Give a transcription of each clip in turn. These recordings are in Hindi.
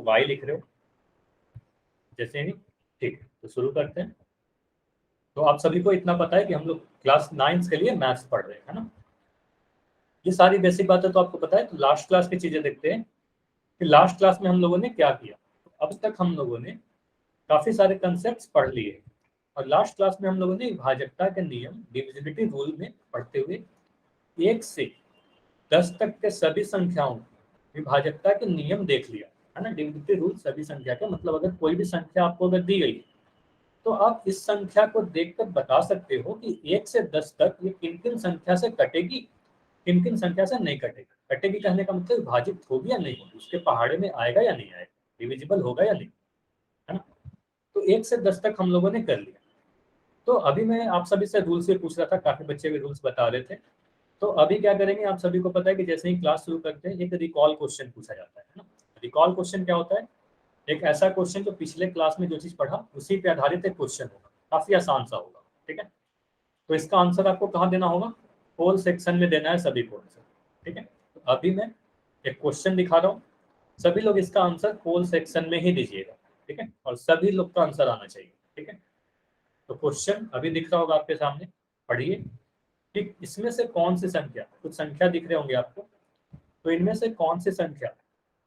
y लिख रहे हो जैसे ही, ठीक है। तो शुरू करते हैं। तो आप सभी को इतना पता है कि हम लोग क्लास 9 के लिए मैथ्स पढ़ रहे हैं, है ना। ये सारी बेसिक बातें तो आपको पता है। तो लास्ट क्लास की चीजें देखते हैं कि लास्ट क्लास में हम लोगों ने क्या किया। तो अब तक हम लोगों ने काफी सारे कंसेप्ट पढ़ लिए और लास्ट क्लास में हम लोगों ने विभाजकता के नियम, डिविजिबिलिटी रूल में पढ़ते हुए 1 से 10 तक के सभी संख्याओं विभाजकता के नियम देख लिया, है ना। डिविजिबिलिटी रूल सभी संख्या का मतलब अगर कोई भी संख्या आपको अगर दी गई तो आप इस संख्या को देखकर बता सकते हो कि 1 से 10 तक ये किन किन संख्या से कटेगी, किन किन संख्या से नहीं कटेगी। कटेगी कहने का मतलब विभाजित होगी या नहीं होगी, उसके पहाड़े में आएगा या नहीं आएगा, डिविजिबल होगा या नहीं, है ना। तो 1 से 10 तक हम लोगों ने कर लिया। तो अभी मैं आप सभी से रूल्स भी पूछ रहा था, काफी बच्चे भी रूल्स बता रहे थे। तो अभी क्या करेंगे, आप सभी को पता है कि जैसे ही क्लास शुरू करते हैं एक रिकॉल क्वेश्चन पूछा जाता है ना। रिकॉल क्वेश्चन क्या होता है, एक ऐसा क्वेश्चन जो पिछले क्लास में जो चीज पढ़ा उसी पे आधारित एक क्वेश्चन होगा, काफी आसान सा होगा, ठीक है। तो इसका आंसर आपको कहाँ देना होगा, पोल सेक्शन में देना है सभी को आंसर, ठीक है। तो अभी मैं एक क्वेश्चन दिखा रहा हूँ, सभी लोग इसका आंसर पोल सेक्शन में ही दीजिएगा, ठीक है। और सभी लोग का आंसर आना चाहिए, ठीक है। तो क्वेश्चन अभी दिख रहा होगा आपके सामने, पढ़िए। ठीक, इसमें से कौन सी संख्या, कुछ संख्या दिख रहे होंगे आपको, तो इनमें से कौन सी संख्या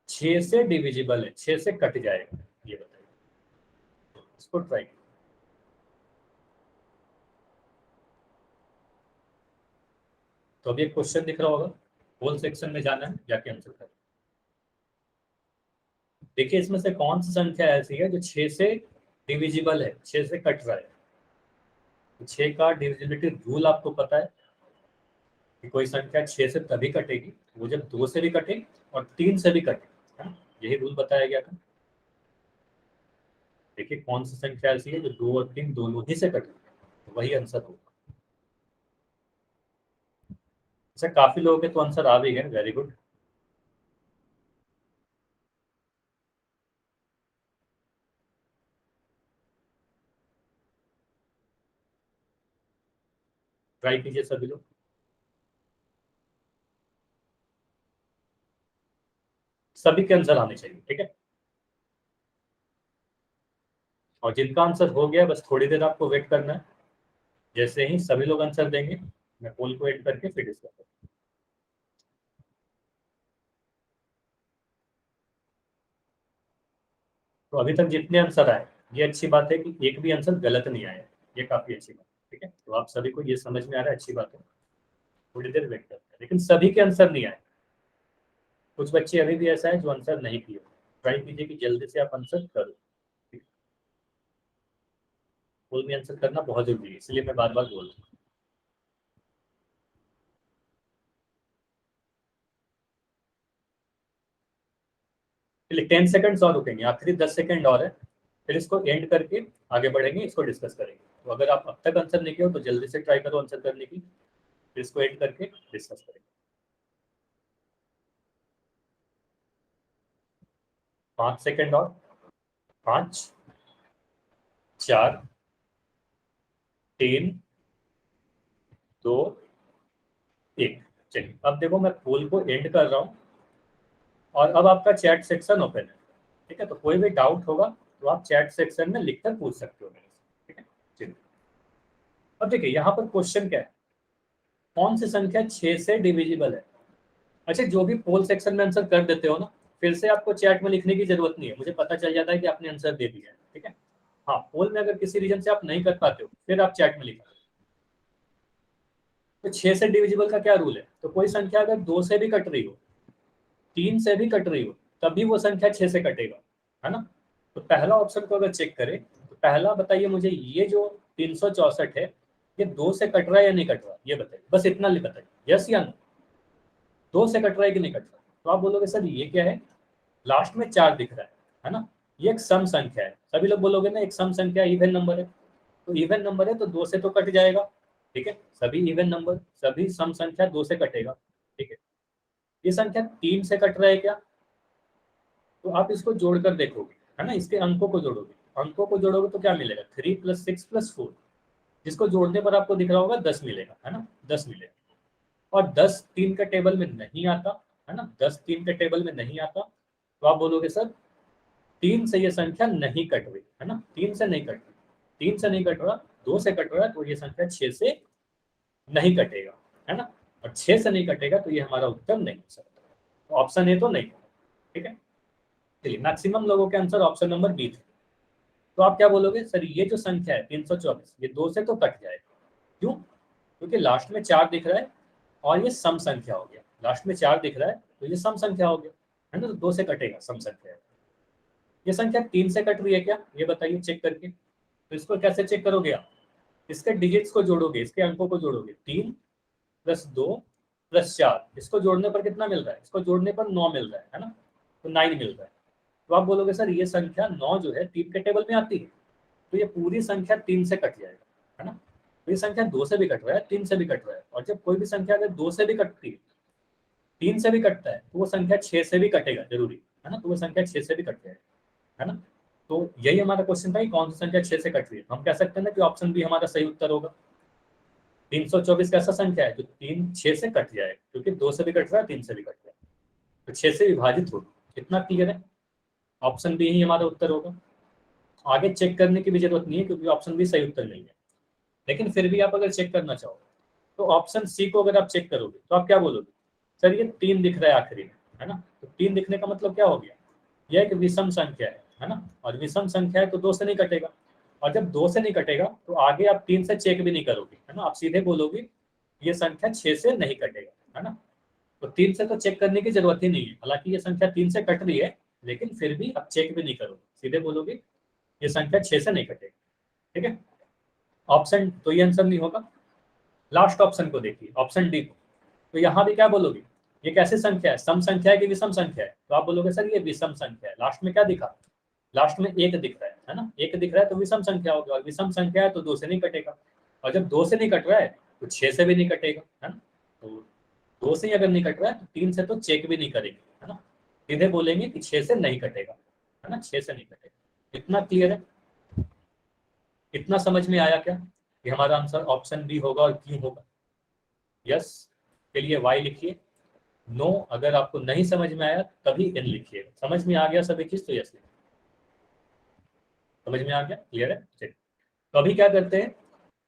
6 से डिविजिबल है, 6 से कट जाएगा, ये बताइए। इसको ट्राई। तो अभी एक क्वेश्चन दिख रहा होगा, होल सेक्शन में जाना है, जाके आंसर करें। देखिए इसमें से कौन सी संख्या ऐसी है जो 6 से डिविजिबल है, 6 से कट रहा है। तो 6 का डिविजिबिलिटी रूल आपको पता है कि कोई संख्या 6 से तभी कटेगी वो जब 2 से भी कटे और 3 से भी कटे, है ना? यही रूल बताया गया था। देखिए कौन सी संख्या ऐसी है जो 2 और 3 दोनों ही से कटे, तो वही आंसर होगा। अच्छा, काफी लोगों के तो आंसर आ भी गए, वेरी गुड। ट्राई कीजिए सभी लोग। सभी के आंसर आने चाहिए, ठीक है। और जिनका आंसर हो गया बस थोड़ी देर आपको वेट करना है, जैसे ही सभी लोग आंसर देंगे मैं पोल को एड करके फिर डिस्कस करूंगा। तो अभी तक जितने आंसर आए, ये अच्छी बात है कि एक भी आंसर गलत नहीं आया, ये काफी अच्छी बात है, ठीक है। तो आप सभी को ये समझ में आ रहा है, अच्छी बात है। थोड़ी देर वेट करते हैं, लेकिन सभी के आंसर नहीं आए। कुछ बच्चे अभी भी ऐसा है जो आंसर नहीं किए। ट्राई कीजिए कि जल्दी से आप आंसर करो। पोल में आंसर करना बहुत जरूरी है, इसलिए मैं बार बार बोल रहा हूँ। चलिए 10 सेकंड्स और रुकेंगे, आखिरी 10 सेकंड और है, फिर इसको एंड करके आगे बढ़ेंगे, इसको डिस्कस करेंगे। तो अगर आप अब तक आंसर नहीं किए हो तो जल्दी से ट्राई करो आंसर करने की, फिर इसको एंड करके डिस्कस करेंगे। 5 सेकंड और, 5, 4, 3, 2, 1। चलिए अब देखो मैं पोल को एंड कर रहा हूँ और अब आपका चैट सेक्शन ओपन है, ठीक है। तो कोई भी डाउट होगा तो आप चैट सेक्शन में लिखकर पूछ सकते हो मेरे से, ठीक है। चलिए अब देखिए यहाँ पर क्वेश्चन क्या है, कौन सी संख्या 6 से डिविजिबल है। अच्छा, जो भी पोल सेक्शन में आंसर कर देते हो ना, फिर से आपको चैट में लिखने की जरूरत नहीं है, मुझे पता चल जाता है कि आपने आंसर दे दिया है, ठीक है। हाँ, पोल में अगर किसी रीजन से आप नहीं कर पाते हो फिर आप चैट में लिखा। तो 6 से डिविजिबल का क्या रूल है, तो कोई संख्या अगर 2 से भी कट रही हो, 3 से भी कट रही हो, तभी वो संख्या 6 से कटेगा, है ना। तो पहला ऑप्शन को अगर चेक करें तो पहला बताइए मुझे, ये जो 364 है ये 2 से कट रहा है या नहीं कट रहा, ये बताइए, बस इतना बताइए, यस या नो। 2 से कट रहा है कि नहीं कट रहा। तो आप बोलोगे सर ये क्या है, लास्ट में 4 दिख रहा है ना। ये एक सम संख्या है, सभी लोग बोलोगे ना एक सम संख्या इवन नंबर है। तो इवन नंबर है तो 2 से तो कट जाएगा, ठीक है। सभी इवन नंबर, सभी सम संख्या 2 से कटेगा, ठीक है। ये संख्या 3 से कट रहा है क्या, तो आप इसको जोड़कर देखोगे, है ना, इसके अंकों को जोड़ोगे, अंकों को जोड़ोगे तो क्या मिलेगा, 3 + 6 + 4, जिसको जोड़ने पर आपको दिख रहा होगा 10 मिलेगा, है ना, 10 मिलेगा। और 10 3 के टेबल में नहीं आता, है ना, 10 3 के टेबल में नहीं आता। तो आप बोलोगे सर 3 से ये संख्या नहीं कट रही है ना, 3 से नहीं कट रही, 3 से नहीं कट रहा, 2 से कट रहा है, तो ये संख्या 6 से नहीं कटेगा, है ना। और 6 से नहीं कटेगा तो ये हमारा उत्तर नहीं हो सकता, तो ऑप्शन ए तो नहीं होगा। ठीक है, चलिए मैक्सिमम लोगों के आंसर ऑप्शन नंबर बी थे। तो आप क्या बोलोगे, सर ये जो संख्या है 324 ये 2 से तो कट जाएगा, क्यों? क्योंकि लास्ट में 4 दिख रहा है और ये सम संख्या हो गया, लास्ट में 4 दिख रहा है तो ये सम संख्या हो गया, है ना, तो 2 से कटेगा, सम संख्या है। ये संख्या 3 से कट रही है क्या, ये बताइए चेक करके। तो इसको कैसे चेक करोगे आप, इसके डिजिट्स को जोड़ोगे, इसके अंकों को जोड़ोगे, 3 + 2 + 4, इसको जोड़ने पर कितना मिल रहा है, इसको जोड़ने पर 9 मिल रहा है ना, तो 9 मिल रहा है। तो आप बोलोगे सर ये संख्या 9 जो है 3 के टेबल में आती है, तो ये पूरी संख्या 3 से कट जाएगा, है ना। तो ये संख्या 2 से भी कट रहा है, 3 से भी कट रहा है, और जब कोई भी संख्या अगर 2 से भी कटती है, 3 से भी कटता है, तो वो संख्या 6 से भी कटेगा जरूरी, है ना, तो वो संख्या 6 से भी कट जाएगा, है ना। तो यही हमारा क्वेश्चन था कि कौन सी संख्या 6 से कट रही है। हम कह सकते हैं ना कि ऑप्शन बी हमारा सही उत्तर होगा। 324 कैसा संख्या है जो 3 6 से कट जाएगा, क्योंकि 2 से भी कट रहा है, 3 से भी कट रहा है, तो 6 से विभाजित होगा। कितना क्लियर है, ऑप्शन बी ही हमारा उत्तर होगा। आगे चेक करने की भी जरूरत नहीं है, क्योंकि ऑप्शन बी सही उत्तर नहीं है। लेकिन फिर भी आप अगर चेक करना चाहो तो ऑप्शन सी को अगर आप चेक करोगे तो आप क्या बोलोगे, सर ये 3 दिख रहा है आखिरी में, है ना, तो 3 दिखने का मतलब क्या हो गया, यह एक विषम संख्या है ना, और विषम संख्या है तो 2 से नहीं कटेगा, और जब 2 से नहीं कटेगा तो आगे आप 3 से चेक भी नहीं करोगे, है ना, आप सीधे बोलोगे ये संख्या 6 से नहीं कटेगा, है ना। तो 3 से तो चेक करने की जरूरत ही नहीं है, हालांकि ये संख्या 3 से कट रही है, लेकिन फिर भी आप चेक भी नहीं करोगे, सीधे बोलोगे ये संख्या 6 से नहीं कटेगी। ठीक है, ऑप्शन तो ये आंसर नहीं होगा। लास्ट ऑप्शन को देखिए, ऑप्शन डी को, तो यहाँ भी क्या बोलोगे, ये कैसी संख्या है, सम संख्या है कि विषम संख्या है, तो आप बोलोगे सर ये विषम संख्या है। लास्ट में क्या दिखा, लास्ट में 1 दिख रहा है ना, 1 दिख रहा है तो विषम संख्या होगी, और विषम संख्या है तो 2 से नहीं कटेगा, और जब 2 से नहीं कट रहा है तो 6 से भी नहीं कटेगा, है ना। तो 2 से ही अगर नहीं कट रहा है तो 3 से तो चेक भी नहीं करेंगे, है ना, सीधे बोलेंगे कि 6 से नहीं कटेगा, है ना, 6 से नहीं कटेगा। इतना क्लियर है, इतना समझ में आया क्या कि हमारा आंसर ऑप्शन बी होगा, और क्यों होगा। यस के लिए वाई लिखिए, नो अगर आपको नहीं समझ में आया तभी एन लिखिए, समझ में आ गया सभी चीज तो यस लिखिए। समझ में आ गया, क्लियर है, चलिए। तो अभी क्या करते हैं,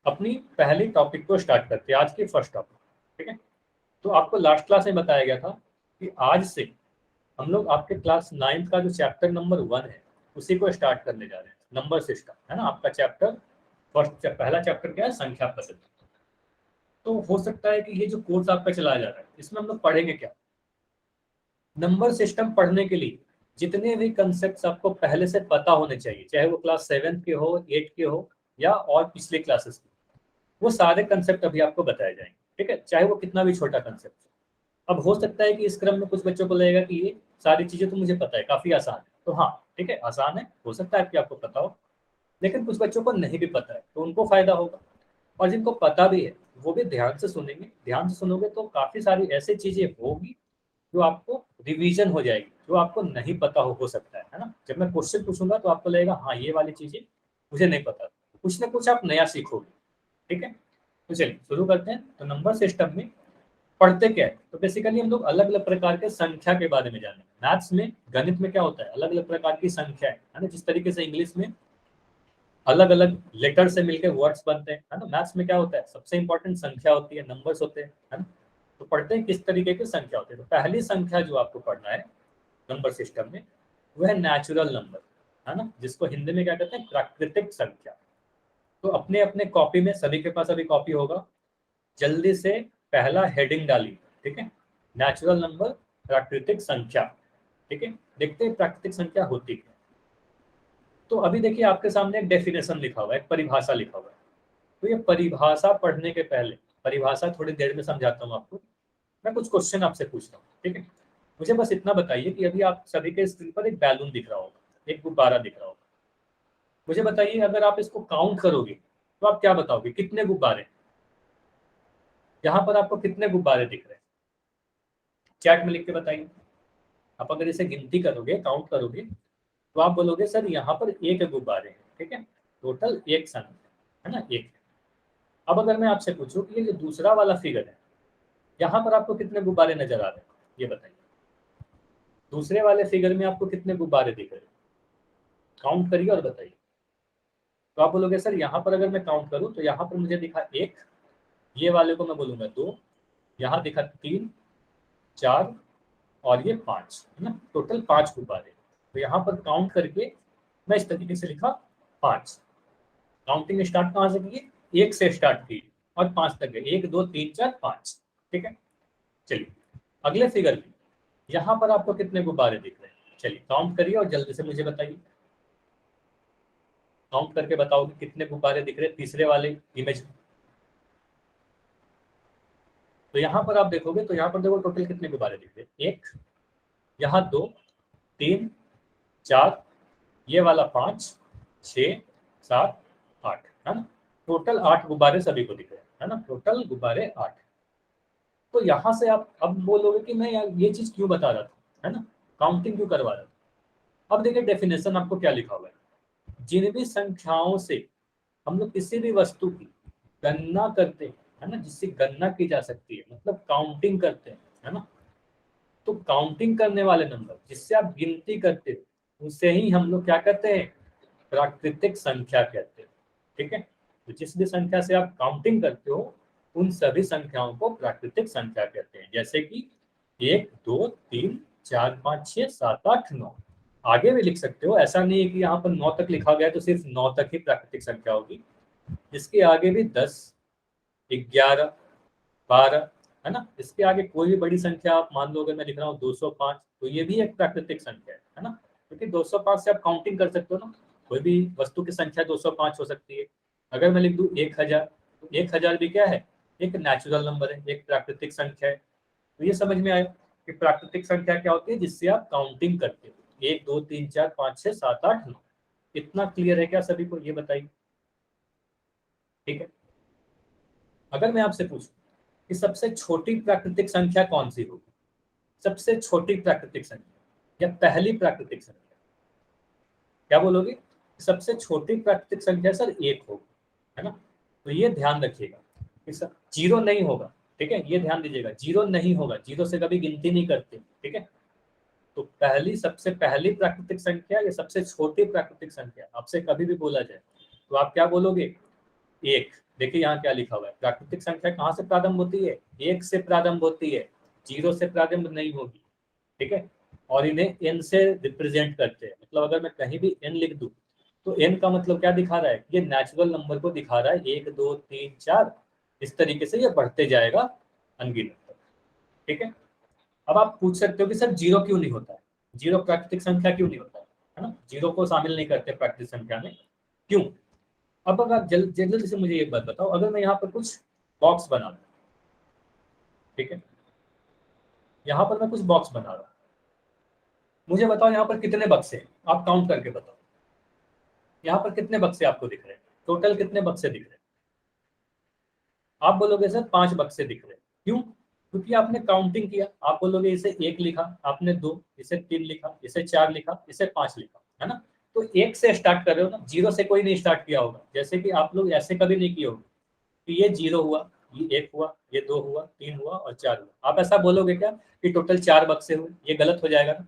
अपनी पहली टॉपिक को स्टार्ट करते हैं, आज की फर्स्ट टॉपिक। ठीक है, तो आपको लास्ट क्लास में बताया गया था कि आज से हम लोग आपके क्लास 9th का जो चैप्टर नंबर 1 है उसी को स्टार्ट करने जा रहे हैं, नंबर सिस्टम, है ना। आपका चैप्टर फर्स्ट, पहला चैप्टर क्या है, संख्या पद्धति। तो हो सकता है कि ये जो कोर्स आपका चलाया जा रहा है इसमें हम लोग पढ़ेंगे क्या, नंबर सिस्टम पढ़ने के लिए जितने भी कंसेप्ट आपको पहले से पता होने चाहिए, चाहे वो क्लास 7 के हो, 8 के हो, या और पिछले क्लासेस के, वो सारे कंसेप्ट अभी आपको बताए जाएंगे। ठीक है, चाहे वो कितना भी छोटा कंसेप्ट। अब हो सकता है कि इस क्रम में कुछ बच्चों को लगेगा कि ये सारी चीजें तो मुझे पता है, काफी आसान है, तो हाँ ठीक है, आसान है, हो सकता है कि आपको पता हो, लेकिन कुछ बच्चों को नहीं भी पता है तो उनको फायदा होगा। और जिनको पता भी है वो भी ध्यान से सुनेंगे, ध्यान से सुनोगे तो काफी सारी ऐसी चीजें होगी जो आपको रिवीजन हो जाएगी, जो आपको नहीं पता हो सकता है ना। जब मैं क्वेश्चन पूछूंगा तो आपको लगेगा हाँ ये वाली चीजें मुझे नहीं पता, कुछ ना कुछ आप नया सीखोगे। ठीक है, तो चलिए शुरू करते हैं। तो नंबर सिस्टम में पढ़ते क्या है, तो बेसिकली हम लोग अलग अलग प्रकार के संख्या के बारे में जानेंगे। मैथ्स में, गणित में क्या होता है, अलग अलग प्रकार की संख्या है ना, जिस तरीके से इंग्लिश में अलग अलग लेटर से मिलकर वर्ड्स बनते हैं, है ना, मैथ्स में क्या होता है, सबसे इंपॉर्टेंट संख्या होती है, नंबर्स होते हैं, है ना। तो पढ़ते हैं किस तरीके की संख्या होती है। तो पहली संख्या जो आपको पढ़ना है नंबर सिस्टम में वो है नेचुरल नंबर, है ना, जिसको हिंदी में क्या कहते हैं, प्राकृतिक संख्या। तो अपने अपने कॉपी में, सभी के पास अभी कॉपी होगा, जल्दी से पहला हेडिंग डालिए। ठीक है, नेचुरल नंबर, प्राकृतिक संख्या। ठीक है, देखते हैं प्राकृतिक संख्या होती है। तो अभी देखिए आपके सामने एक डेफिनेशन लिखा हुआ है, एक परिभाषा लिखा हुआ है। तो ये परिभाषा पढ़ने के पहले, परिभाषा थोड़ी देर में समझाता हूँ आपको, मैं कुछ क्वेश्चन आपसे पूछता हूँ। ठीक है, मुझे बस इतना बताइए कि अभी आप सभी के स्क्रीन पर एक बैलून दिख रहा होगा, एक गुब्बारा दिख रहा होगा। मुझे बताइए अगर आप इसको काउंट करोगे तो आप क्या बताओगे, कितने गुब्बारे, यहाँ पर आपको कितने गुब्बारे दिख रहे हैं, चैट में लिख के बताइए। आप अगर इसे गिनती करोगे, काउंट करोगे, तो आप बोलोगे सर यहाँ पर एक गुब्बारे हैं। ठीक है, टोटल एक संख्या है ना, एक। अब अगर मैं आपसे पूछूं कि ये जो दूसरा वाला फिगर है, यहाँ पर आपको कितने गुब्बारे नजर आ रहे हैं, ये बताइए। दूसरे वाले फिगर में आपको कितने गुब्बारे दिख रहे हैं, काउंट करिए और बताइए। तो आप बोलोगे सर यहाँ पर अगर मैं काउंट करूँ तो यहाँ पर मुझे दिखा 1, ये वाले को मैं बोलूँगा 2, यहाँ दिखा 3, 4 और ये 5, है ना, टोटल 5 गुब्बारे। तो यहाँ पर काउंट करके मैं इस तरीके से लिखा 5। काउंटिंग स्टार्ट कहाँ से की? 1 से स्टार्ट की और 5 तक गए, 1 2 3 4 5। ठीक है, चलिए अगले फिगर में यहाँ पर आपको कितने गुब्बारे दिख रहे हैं? चलिए काउंट करिए और जल्दी से मुझे बताइए। काउंट करके बताओगे कितने गुब्बारे दिख रहे हैं तीसरे वाले इमेज में? तो यहाँ पर आप देखोगे तो यहाँ पर देखो टोटल कितने गुब्बारे दिख रहे हैं? 1, यहाँ 2, 3, 4, ये वाला 5, 6, 7, 8, है ना। टोटल 8 गुब्बारे सभी को दिख रहे हैं, है ना, टोटल गुब्बारे 8। तो यहाँ से आप अब बोलोगे कि मैं यार ये चीज क्यों बता रहा था, है ना, काउंटिंग क्यों करवा रहा था। अब देखिए डेफिनेशन आपको क्या लिखा हुआ है। जिन भी संख्याओं से हम लोग किसी भी वस्तु की गणना करते हैं, है ना, जिससे गणना की जा सकती है, मतलब काउंटिंग करते हैं, है ना, तो काउंटिंग करने वाले नंबर जिससे आप गिनती करते हो उसे ही हम लोग क्या कहते हैं? प्राकृतिक संख्या कहते हैं। ठीक है, तो जिस भी संख्या से आप काउंटिंग करते हो उन सभी संख्याओं को प्राकृतिक संख्या कहते हैं। जैसे कि 1 2 3 4 5 6 7 8 9। आगे भी लिख सकते हो, ऐसा नहीं है कि यहाँ पर 9 तक लिखा गया है तो सिर्फ 9 तक ही प्राकृतिक संख्या होगी। इसके आगे भी 10, 11, 12, है ना, इसके आगे कोई भी बड़ी संख्या आप मान लो, अगर मैं लिख रहा हूँ 205 तो ये भी एक प्राकृतिक संख्या है ना, क्योंकि 205 से आप काउंटिंग कर सकते हो ना, कोई भी वस्तु की संख्या 205 हो सकती है। अगर मैं लिख दूं 1000 तो 1000 भी क्या है? एक नेचुरल नंबर है, एक प्राकृतिक संख्या है। तो ये समझ में आया कि प्राकृतिक संख्या क्या होती है जिससे आप काउंटिंग करते हो। 1 2 3 4 5 6 7 8 9। इतना क्लियर है क्या सभी को? ये बताइए। ठीक है, अगर मैं आपसे पूछूं कि सबसे छोटी प्राकृतिक संख्या कौन सी होगी, सबसे छोटी प्राकृतिक संख्या या पहली प्राकृतिक संख्या, क्या बोलोगे? सबसे छोटी प्राकृतिक संख्या सर 1 होगी, है ना। तो ये ध्यान रखिएगा कि सर जीरो नहीं होगा। ठीक है, ये ध्यान दीजिएगा, जीरो नहीं होगा, जीरो से कभी गिनती नहीं करते। ठीक है, तो पहली सबसे पहली प्राकृतिक संख्या या सबसे छोटी प्राकृतिक संख्या आपसे कभी भी बोला जाए तो आप क्या बोलोगे? 1। देखिए यहाँ क्या लिखा हुआ है, प्राकृतिक संख्या कहाँ से प्रारंभ होती है? 1 से प्रारंभ होती है, जीरो से प्रारंभ नहीं होगी। ठीक है, और इन्हें n से रिप्रेजेंट करते हैं। मतलब अगर मैं कहीं भी n लिख दूं तो n का मतलब क्या दिखा रहा है? ये नेचुरल नंबर को दिखा रहा है, 1 2 3 4, इस तरीके से ये बढ़ते जाएगा अनगिनत तक। ठीक है, अब आप पूछ सकते हो कि सर जीरो क्यों नहीं होता है, जीरो प्राकृतिक संख्या क्यों नहीं होता है ना, जीरो को शामिल नहीं करते प्राकृतिक संख्या में, क्यों? अब अगर जल्दी से मुझे एक बात बताओ, अगर मैं यहाँ पर कुछ बॉक्स बना दूं, ठीक है, यहाँ पर मैं कुछ बॉक्स बना रहा हूँ, मुझे बताओ यहाँ पर कितने बक्से हैं? आप काउंट करके बताओ, यहाँ पर कितने बक्से आपको दिख रहे हैं? टोटल कितने बक्से दिख रहे हैं? आप बोलोगे सर 5 बक्से दिख रहे हैं। क्यों? क्योंकि आपने काउंटिंग किया। आप बोलोगे इसे 1 लिखा, आपने 2, इसे 3 लिखा, इसे 4 लिखा, इसे 5 लिखा, है ना। तो 1 से स्टार्ट कर रहे हो ना, जीरो से कोई नहीं स्टार्ट किया होगा। जैसे कि आप लोग ऐसे कभी नहीं किए होगे कि ये 0 हुआ, ये 1 हुआ, ये 2 हुआ, 3 हुआ और 4 हुआ। आप ऐसा बोलोगे क्या कि टोटल 4 बक्से हुए? ये गलत हो जाएगा ना,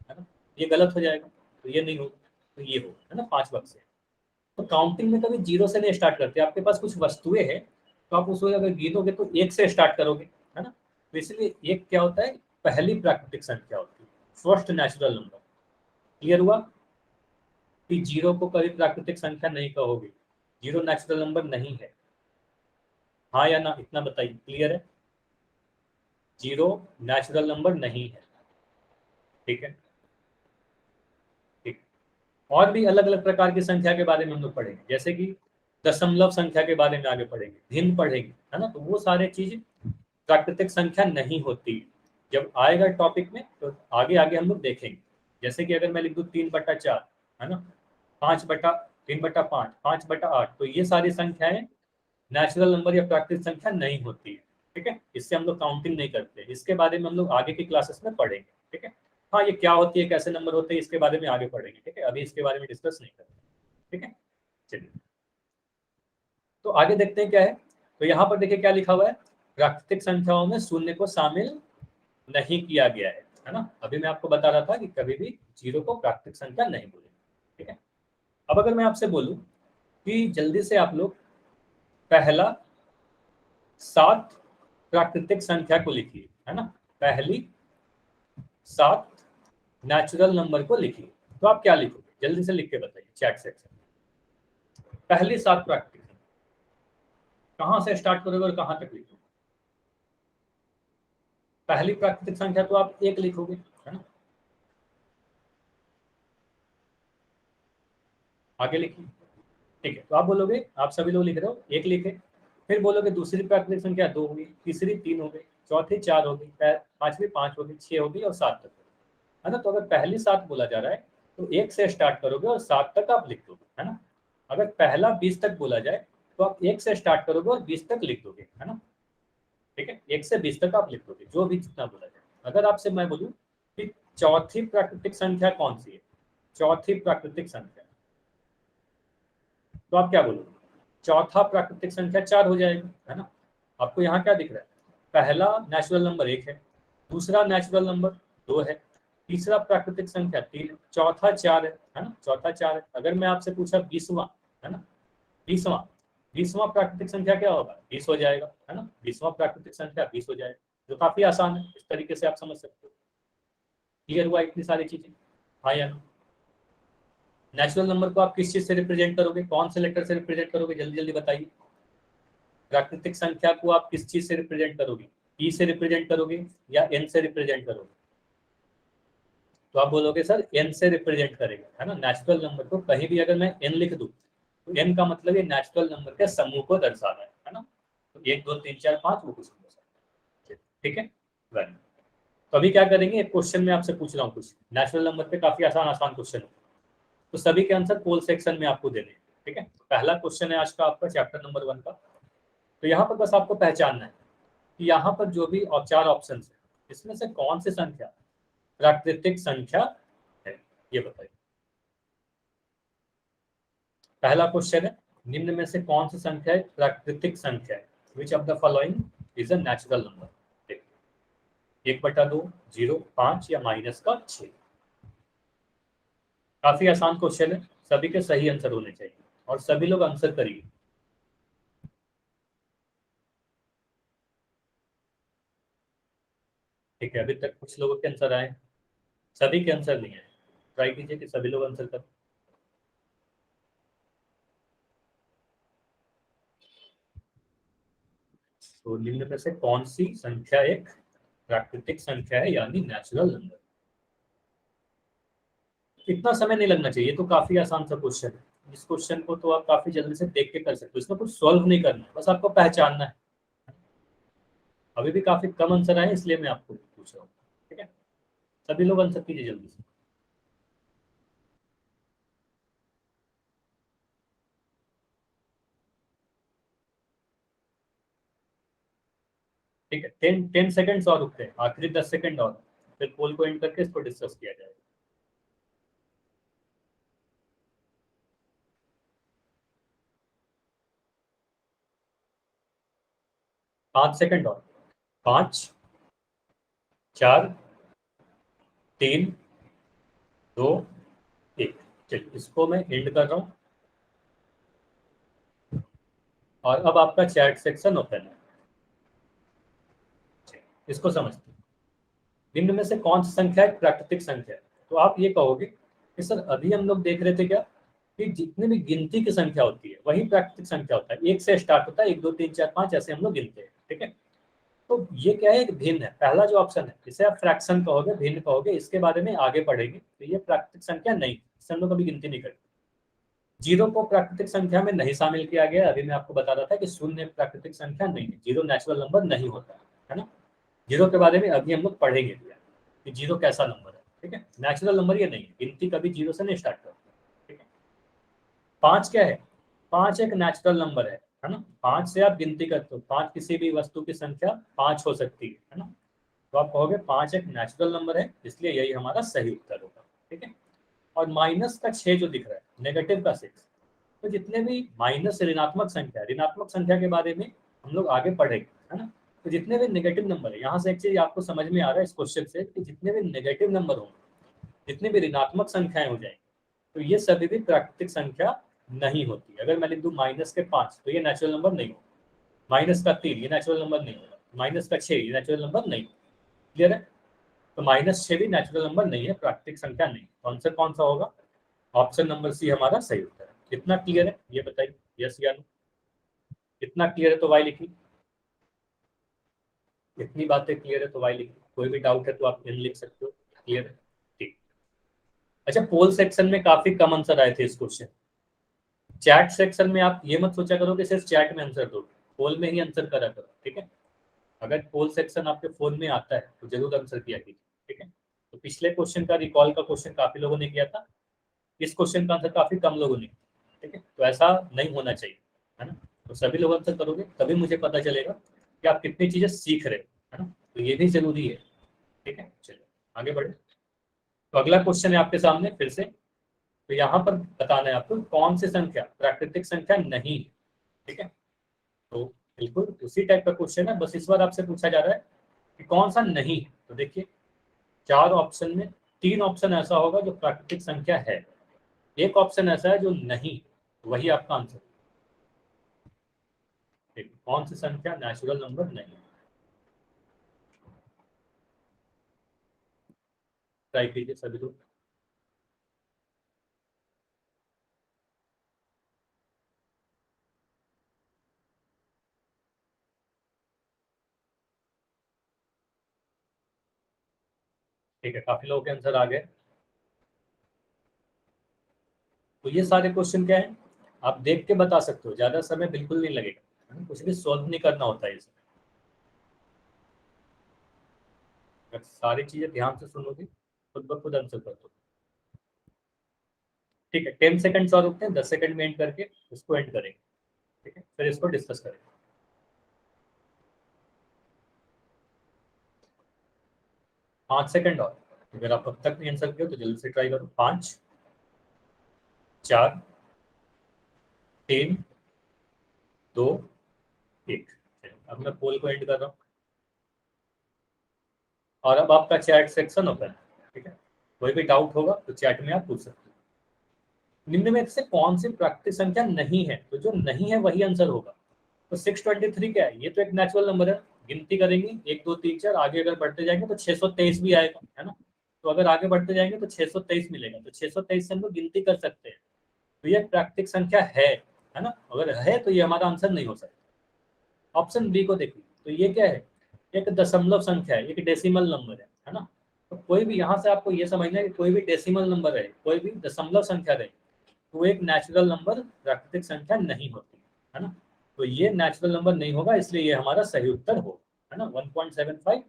है ना, ये गलत हो जाएगा। तो ये नहीं होगा, तो ये होगा, है ना, 5 बक्से। तो काउंटिंग में कभी जीरो से नहीं स्टार्ट करते। आपके पास कुछ वस्तुएं हैं तो आप उसको अगर गिनोगे तो 1 से स्टार्ट करोगे, है ना। तो इसलिए 1 क्या होता है? पहली प्राकृतिक संख्या होती है, फर्स्ट नेचुरल नंबर। क्लियर हुआ कि जीरो को कभी प्राकृतिक संख्या नहीं कहोगे, जीरो नेचुरल नंबर नहीं है। हाँ या ना, इतना बताइए। क्लियर है? जीरो नेचुरल नंबर नहीं है। ठीक है, ठीक। और भी अलग अलग प्रकार की संख्या के बारे में हम लोग पढ़ेंगे, जैसे कि दशमलव संख्या के बारे में आगे पढ़ेंगे, भिन्न पढ़ेंगे, है ना। तो वो सारे चीज प्राकृतिक संख्या नहीं होती। जब आएगा टॉपिक में तो आगे आगे हम लोग देखेंगे। जैसे कि अगर मैं लिख दूं 3/4, है ना, 5/3/5, 5/8, तो ये सारी संख्याएं नेचुरल नंबर या प्राकृतिक संख्या नहीं होती है। ठीक है, इससे हम लोग काउंटिंग नहीं करते। इसके बारे में हम लोग आगे की क्लासेस में पढ़ेंगे। ठीक है, हाँ, ये क्या होती है, कैसे नंबर होते हैं, इसके बारे में आगे पढ़ेंगे। ठीक है, अभी इसके बारे में डिस्कस नहीं करते। ठीक है, चलिए तो आगे देखते हैं क्या है। तो यहाँ पर देखिए क्या लिखा हुआ है, प्राकृतिक संख्याओं में शून्य को शामिल नहीं किया गया है ना। अभी मैं आपको बता रहा था कि कभी भी जीरो को प्राकृतिक संख्या नहीं बोलेंगे। ठीक है, अब अगर मैं आपसे बोलूं कि जल्दी से आप लोग पहला 7 प्राकृतिक संख्या को लिखिए, है ना, पहली 7 नेचुरल नंबर को लिखिए, तो आप क्या लिखोगे? जल्दी से लिख के बताइए चैट सेक्शन। पहली 7 प्राकृतिक कहां से स्टार्ट करोगे और कहां तक लिखोगे? पहली प्राकृतिक संख्या तो आप 1 लिखोगे, है ना, आगे लिखिए। ठीक है, तो आप बोलोगे, आप सभी लोग लिख रहे हो 1 लिखे, फिर बोलोगे दूसरी प्राकृतिक संख्या 2 होगी, तीसरी 3 हो गई, चौथी 4 होगी, पांचवी 5 होगी, 6 होगी और 7 तक, है ना। तो अगर पहली 7 बोला जा रहा है तो 1 से स्टार्ट करोगे और 7 तक आप लिख दोगे, है ना। अगर पहला 20 तक बोला जाए तो आप 1 से स्टार्ट करोगे और 20 तक लिख दोगे, है ना। ठीक है, 1 से 20 तक आप लिख दोगे, जो भी जितना बोला जाए। अगर आपसे मैं बोलूं कि चौथी प्राकृतिक संख्या कौन सी है, चौथी प्राकृतिक संख्या, तो आप क्या बोलोगे? चौथा प्राकृतिक संख्या 4 हो जाएगा, है ना। आपको यहाँ क्या दिख रहा है? पहला नेचुरल नंबर 1 है, दूसरा नेचुरल नंबर 2 है, तीसरा प्राकृतिक संख्या 3 है, चौथा 4 है ना, चौथा 4 है। अगर मैं आपसे पूछा 20वां, है ना, 20वां, 20वां प्राकृतिक संख्या क्या होगा? 20 हो जाएगा, है ना, 20वां प्राकृतिक संख्या 20 हो जाएगा, जो काफी आसान है। इस तरीके से आप समझ सकते हो। क्लियर हुआ इतनी सारी चीजें? हाँ या नेचुरल नंबर को आप किस चीज से रिप्रेजेंट करोगे? कौन से लेटर से रिप्रेजेंट करोगे? जल्दी जल्दी बताइए। प्राकृतिक संख्या को आप किस चीज से रिप्रेजेंट करोगे? ई से रिप्रेजेंट करोगे या एन से रिप्रेजेंट करोगे? तो आप बोलोगे सर एन से रिप्रेजेंट करेगा, है ना। नेचुरल नंबर को कहीं भी अगर मैं एन लिख दूं तो एन का मतलब ये नेचुरल नंबर के समूह को दर्शाता है ना। तो 1 2 3 4 5 वो कुछ हो सकता है। ठीक है, वेरी। तो अभी क्या करेंगे, एक क्वेश्चन में आपसे पूछ रहा हूँ कुछ नेचुरल नंबर पे, काफी आसान आसान क्वेश्चन है, तो सभी के आंसर पोल सेक्शन में आपको देने हैं। ठीक है, तो पहला क्वेश्चन है आज का आपका चैप्टर नंबर 1 का। तो यहाँ पर बस आपको पहचानना है कि यहाँ पर जो भी और 4 ऑप्शन है इसमें से कौन सी संख्या प्राकृतिक संख्या है, ये बताइए। पहला क्वेश्चन है, निम्न में से कौन सी संख्या है प्राकृतिक संख्या है? Which of the following is a natural number? 1/2, 0, 5 या -6? काफी आसान क्वेश्चन है, सभी के सही आंसर होने चाहिए और सभी लोग आंसर करिए। ठीक है, अभी तक कुछ लोगों के आंसर आए, सभी के आंसर नहीं आए। ट्राई कीजिए कि सभी लोग आंसर करें। तो निम्न में से कौन सी संख्या एक प्राकृतिक संख्या है, यानी नेचुरल नंबर? इतना समय नहीं लगना चाहिए, तो काफी आसान सा क्वेश्चन है। इस क्वेश्चन को तो आप काफी जल्दी से देख के कर सकते हो, इसमें कुछ सॉल्व नहीं करना है, बस आपको पहचानना है। अभी भी काफी कम आंसर आए, इसलिए मैं आपको पूछ रहा हूँ। ठीक है, सभी लोग आंसर कीजिए जल्दी से। ठीक है, 10 सेकंड्स और रुकते हैं, आखिरी 10 सेकंड और, फिर पोल को एंड करके इसको डिस्कस किया जाएगा। 5 सेकंड और, 5 4 3 2 1। चलिए इसको मैं एंड कर रहा हूँ और अब आपका चैट सेक्शन ओपन है। इसको समझते हैं, निम्न में से कौन सी संख्या है प्राकृतिक संख्या है? तो आप ये कहोगे कि सर अभी हम लोग देख रहे थे क्या कि जितनी भी गिनती की संख्या होती है वही प्राकृतिक संख्या होता है, 1 से स्टार्ट होता है, 1 2 3 4 5 ऐसे हम लोग गिनते हैं। ठीक है, तो ये क्या है, एक भिन्न है। पहला जो ऑप्शन है इसे आप फ्रैक्शन कहोगे, भिन्न कहोगे, इसके बारे में आगे पढ़ेंगे। तो ये प्राकृतिक संख्या नहीं, इससे हम लोग कभी गिनती नहीं करते। जीरो को प्राकृतिक संख्या में नहीं शामिल किया गया। अभी मैं आपको बता रहा था कि शून्य प्राकृतिक संख्या नहीं है, जीरो नेचुरल नंबर नहीं होता है ना। जीरो के बारे में अभी हम लोग पढ़ेंगे कि जीरो कैसा नंबर है। ठीक है, नेचुरल नंबर ये नहीं है, गिनती कभी जीरो से नहीं स्टार्ट करती। ठीक है, 5 क्या है? 5 एक नेचुरल नंबर है ना। 5 से आप गिनती करते हो, 5 किसी भी वस्तु की संख्या 5 हो सकती है ना। तो आप कहोगे 5 एक नेचुरल नंबर है, इसलिए यही हमारा सही उत्तर होगा। ठीक है, और माइनस का 6 जो दिख रहा है, नेगेटिव का 6, तो जितने भी माइनस ऋणात्मक संख्या के बारे में हम लोग आगे पढ़ेंगे, है ना। तो जितने भी नेगेटिव नंबर है, यहाँ से एक चीज आपको समझ में आ रहा है इस क्वेश्चन से कि जितने भी नेगेटिव नंबर होंगे, जितने भी ऋणात्मक संख्याएं हो जाएंगी, तो ये सभी भी प्राकृतिक संख्या नहीं होती। अगर मैं लिख दूं -5 तो ये नेचुरल नंबर नहीं होगा, -3 ये नेचुरल नंबर नहीं होगा, -6 ये नेचुरल नंबर नहीं होगा। क्लियर है? तो -6 भी नेचुरल नंबर नहीं है, प्राकृतिक संख्या नहीं। तो आंसर कौन सा होगा? ऑप्शन नंबर सी हमारा सही उत्तर है। कितना क्लियर है ये बताइए, यस या नो? कितना क्लियर है तो वाई लिखिए। इतनी बातें क्लियर है तो वाई लिखिए। कोई भी डाउट है तो आप इन लिख सकते हो। क्लियर है? ठीक। अच्छा, पोल सेक्शन में काफी कम आंसर आए थे इस क्वेश्चन। चैट सेक्शन में आप ये मत सोचा करो कि सिर्फ चैट में आंसर दो, पोल में ही आंसर करा करो। ठीक है? अगर पोल सेक्शन आपके फोन में आता है तो जरूर आंसर किया कीजिए। ठीक है? तो पिछले क्वेश्चन का रिकॉल का क्वेश्चन काफी लोगों ने किया था, इस क्वेश्चन का आंसर काफी कम लोगों ने किया। ठीक है? तो ऐसा नहीं होना चाहिए, है ना? तो सभी लोग आंसर करोगे तभी मुझे पता चलेगा कि आप कितनी चीजें सीख रहे हो, है ना? तो ये भी जरूरी है। ठीक है, चलिए आगे बढ़े। तो अगला क्वेश्चन है आपके सामने फिर से। तो यहाँ पर बताना है आपको कौन सी संख्या प्राकृतिक संख्या नहीं है। ठीक है? तो बिल्कुल उसी टाइप का क्वेश्चन है, बस इस बार आपसे पूछा जा रहा है कि कौन सा नहीं है। तो देखिए, 4 ऑप्शन में 3 ऑप्शन ऐसा होगा जो प्राकृतिक संख्या है, एक ऑप्शन ऐसा है जो नहीं, वही आपका आंसर। देखिए कौन सी संख्या नेचुरल नंबर नहीं है, ट्राई कीजिए सभी लोग। ठीक है, काफी लोगों के आंसर आ गए। तो ये सारे क्वेश्चन क्या है, आप देख के बता सकते हो, ज्यादा समय बिल्कुल नहीं लगेगा, है ना? कुछ भी सॉल्व नहीं करना होता है इसमें। अगर सारी चीजें ध्यान से सुनोगे खुद ब खुद आंसर कर दो। ठीक है, 10 सेकंड और रुकते हैं, 10 सेकंड में एंड करके इसको एंड करेंगे। ठीक है, फिर इसको डिस्कस करेंगे। 5 सेकंड और। अगर आप अब तक नहीं आंसर किया तो जल्दी से ट्राई करो। 5, 4, 3, 2, 1। अब मैं पोल को एंड कर रहा हूँ और अब आपका चैट सेक्शन ओपन है। ठीक है, कोई भी डाउट होगा तो चैट में आप पूछ सकते हो। निम्न में से कौन सी प्राकृतिक संख्या नहीं है, तो जो नहीं है वही आंसर होगा। तो 623 क्या है? ये तो एक नेचुरल नंबर है। गिनती करेंगे 1 2 3 4, आगे अगर बढ़ते जाएंगे तो 623 भी आएगा, है ना? तो अगर आगे बढ़ते जाएंगे तो 623 मिलेगा, तो 623 से हम लोग गिनती कर सकते हैं। तो ये प्राकृतिक संख्या है ना? अगर है तो ये हमारा आंसर नहीं हो सकता। ऑप्शन बी को देखिए, तो ये क्या है? एक दशमलव संख्या है, एक डेसिमल नंबर है ना? तो कोई भी यहाँ से आपको ये समझना है कि कोई भी डेसिमल नंबर है, कोई भी दशमलव संख्या रहे, तो एक नेचुरल नंबर प्राकृतिक संख्या नहीं होती, है ना? तो ये नेचुरल नंबर नहीं होगा, इसलिए ये हमारा सही उत्तर हो, है ना? 1.75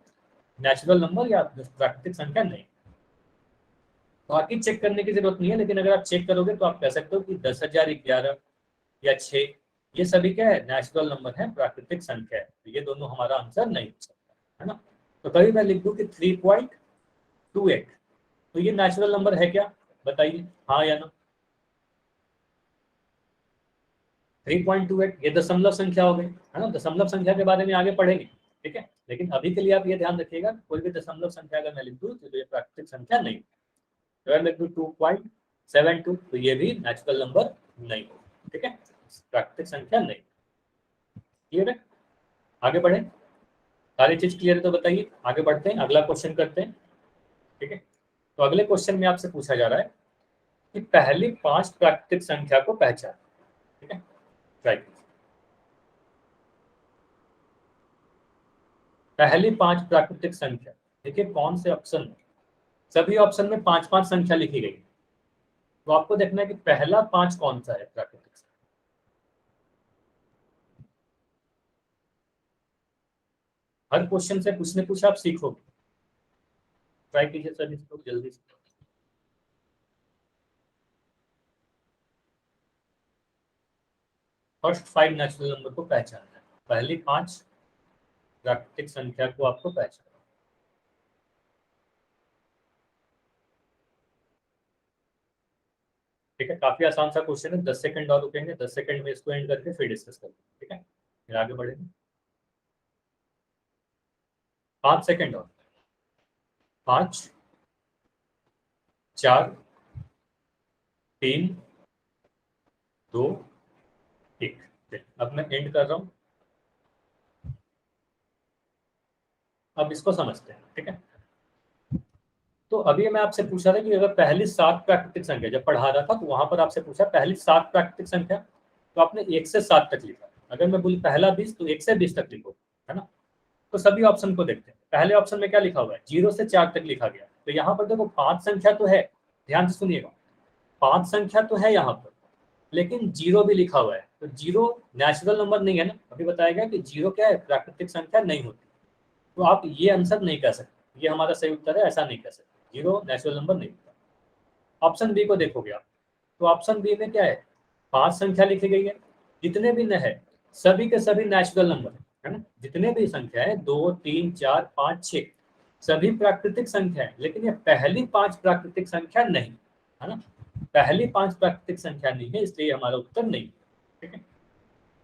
नेचुरल नंबर या प्राकृतिक संख्या नहीं। बाकी चेक करने की जरूरत नहीं है, लेकिन अगर आप चेक करोगे तो आप कह सकते हो कि 10,011 या 6, ये सभी क्या है? नेचुरल नंबर है, प्राकृतिक संख्या है। तो ये दोनों हमारा आंसर नहीं हो सकता, है ना? तो कभी मैं लिख दूं कि 3.28, तो ये नेचुरल नंबर है क्या? बताइए हाँ या ना। 3.28 ये दशमलव संख्या हो गई, है ना? दशमलव संख्या के बारे में आगे पढ़ेंगे। ठीक है, लेकिन अभी के लिए आप ये ध्यान रखिएगा, कोई भी दशमलव संख्या अगर मैं लिख दूं तो ये प्राकृतिक संख्या नहीं। अगर मैं लिख दूं 2.72 तो ये भी नेचुरल नंबर नहीं हो। ठीक है, प्राकृतिक संख्या नहीं। क्लियर है? आगे बढ़े। सारी चीज क्लियर है तो बताइए, आगे बढ़ते हैं, अगला क्वेश्चन करते हैं। ठीक है, तो अगले क्वेश्चन में आपसे पूछा जा रहा है कि पहली 5 प्राकृतिक संख्या को पहचान। ठीक है, राइट। पहली 5 प्राकृतिक संख्या, देखिए कौन से ऑप्शन में, सभी ऑप्शन में 5-5 संख्या लिखी गई, तो आपको देखना है कि पहला 5 कौन सा है प्राकृतिक संख्या। हर क्वेश्चन से कुछ न कुछ आप सीखोगे। ट्राई कीजिए सर इसको जल्दी से। फर्स्ट 5 नेचुरल नंबर को पहचानना है, पहली 5 प्राकृतिक संख्या को आपको पहचानना। ठीक है, काफी आसान सा क्वेश्चन है। 10 सेकंड और रुकेंगे, 10 सेकंड में इसको एंड करके फिर डिस्कस करेंगे। ठीक है, फिर आगे बढ़ेंगे। 5 सेकंड और। 5, 4, 3 2 1। अब मैं एंड कर रहा हूं। अब इसको समझते हैं, ठीक है। तो अभी मैं आपसे पूछा था कि अगर पहली 7 प्राकृतिक संख्या, जब पढ़ा रहा था तो वहां पर आपसे पूछा पहली 7 प्राकृतिक संख्या, तो आपने 1 से 7 तक लिखा। अगर मैं बोली पहला 20 तो 1 से 20 तक लिखो, है ना। तो सभी ऑप्शन को देखते हैं। पहले ऑप्शन में क्या लिखा हुआ है, 0 से 4 तक लिखा गया। तो यहाँ पर देखो 5 संख्या तो है, ध्यान से सुनिएगा, 5 संख्या तो है यहाँ पर, लेकिन 0 भी लिखा हुआ है। तो 0 नेचुरल नंबर नहीं है ना, अभी बताया गया कि 0 क्या है, प्राकृतिक संख्या नहीं होती। तो आप ये आंसर नहीं कह सकते, ये हमारा सही उत्तर है, ऐसा नहीं कह सकते, 0 नेचुरल नंबर नहीं होता। ऑप्शन बी को देखोगे आप, तो ऑप्शन बी में क्या है, 5 संख्या लिखी गई है, जितने भी न है सभी के सभी नेचुरल नंबर है ना। जितने भी संख्या है 2 3 4 5 6 सभी प्राकृतिक संख्या है, लेकिन ये पहली 5 प्राकृतिक संख्या नहीं है ना। पहली 5 प्राकृतिक संख्या नहीं है, इसलिए हमारा उत्तर नहीं, ठीक है।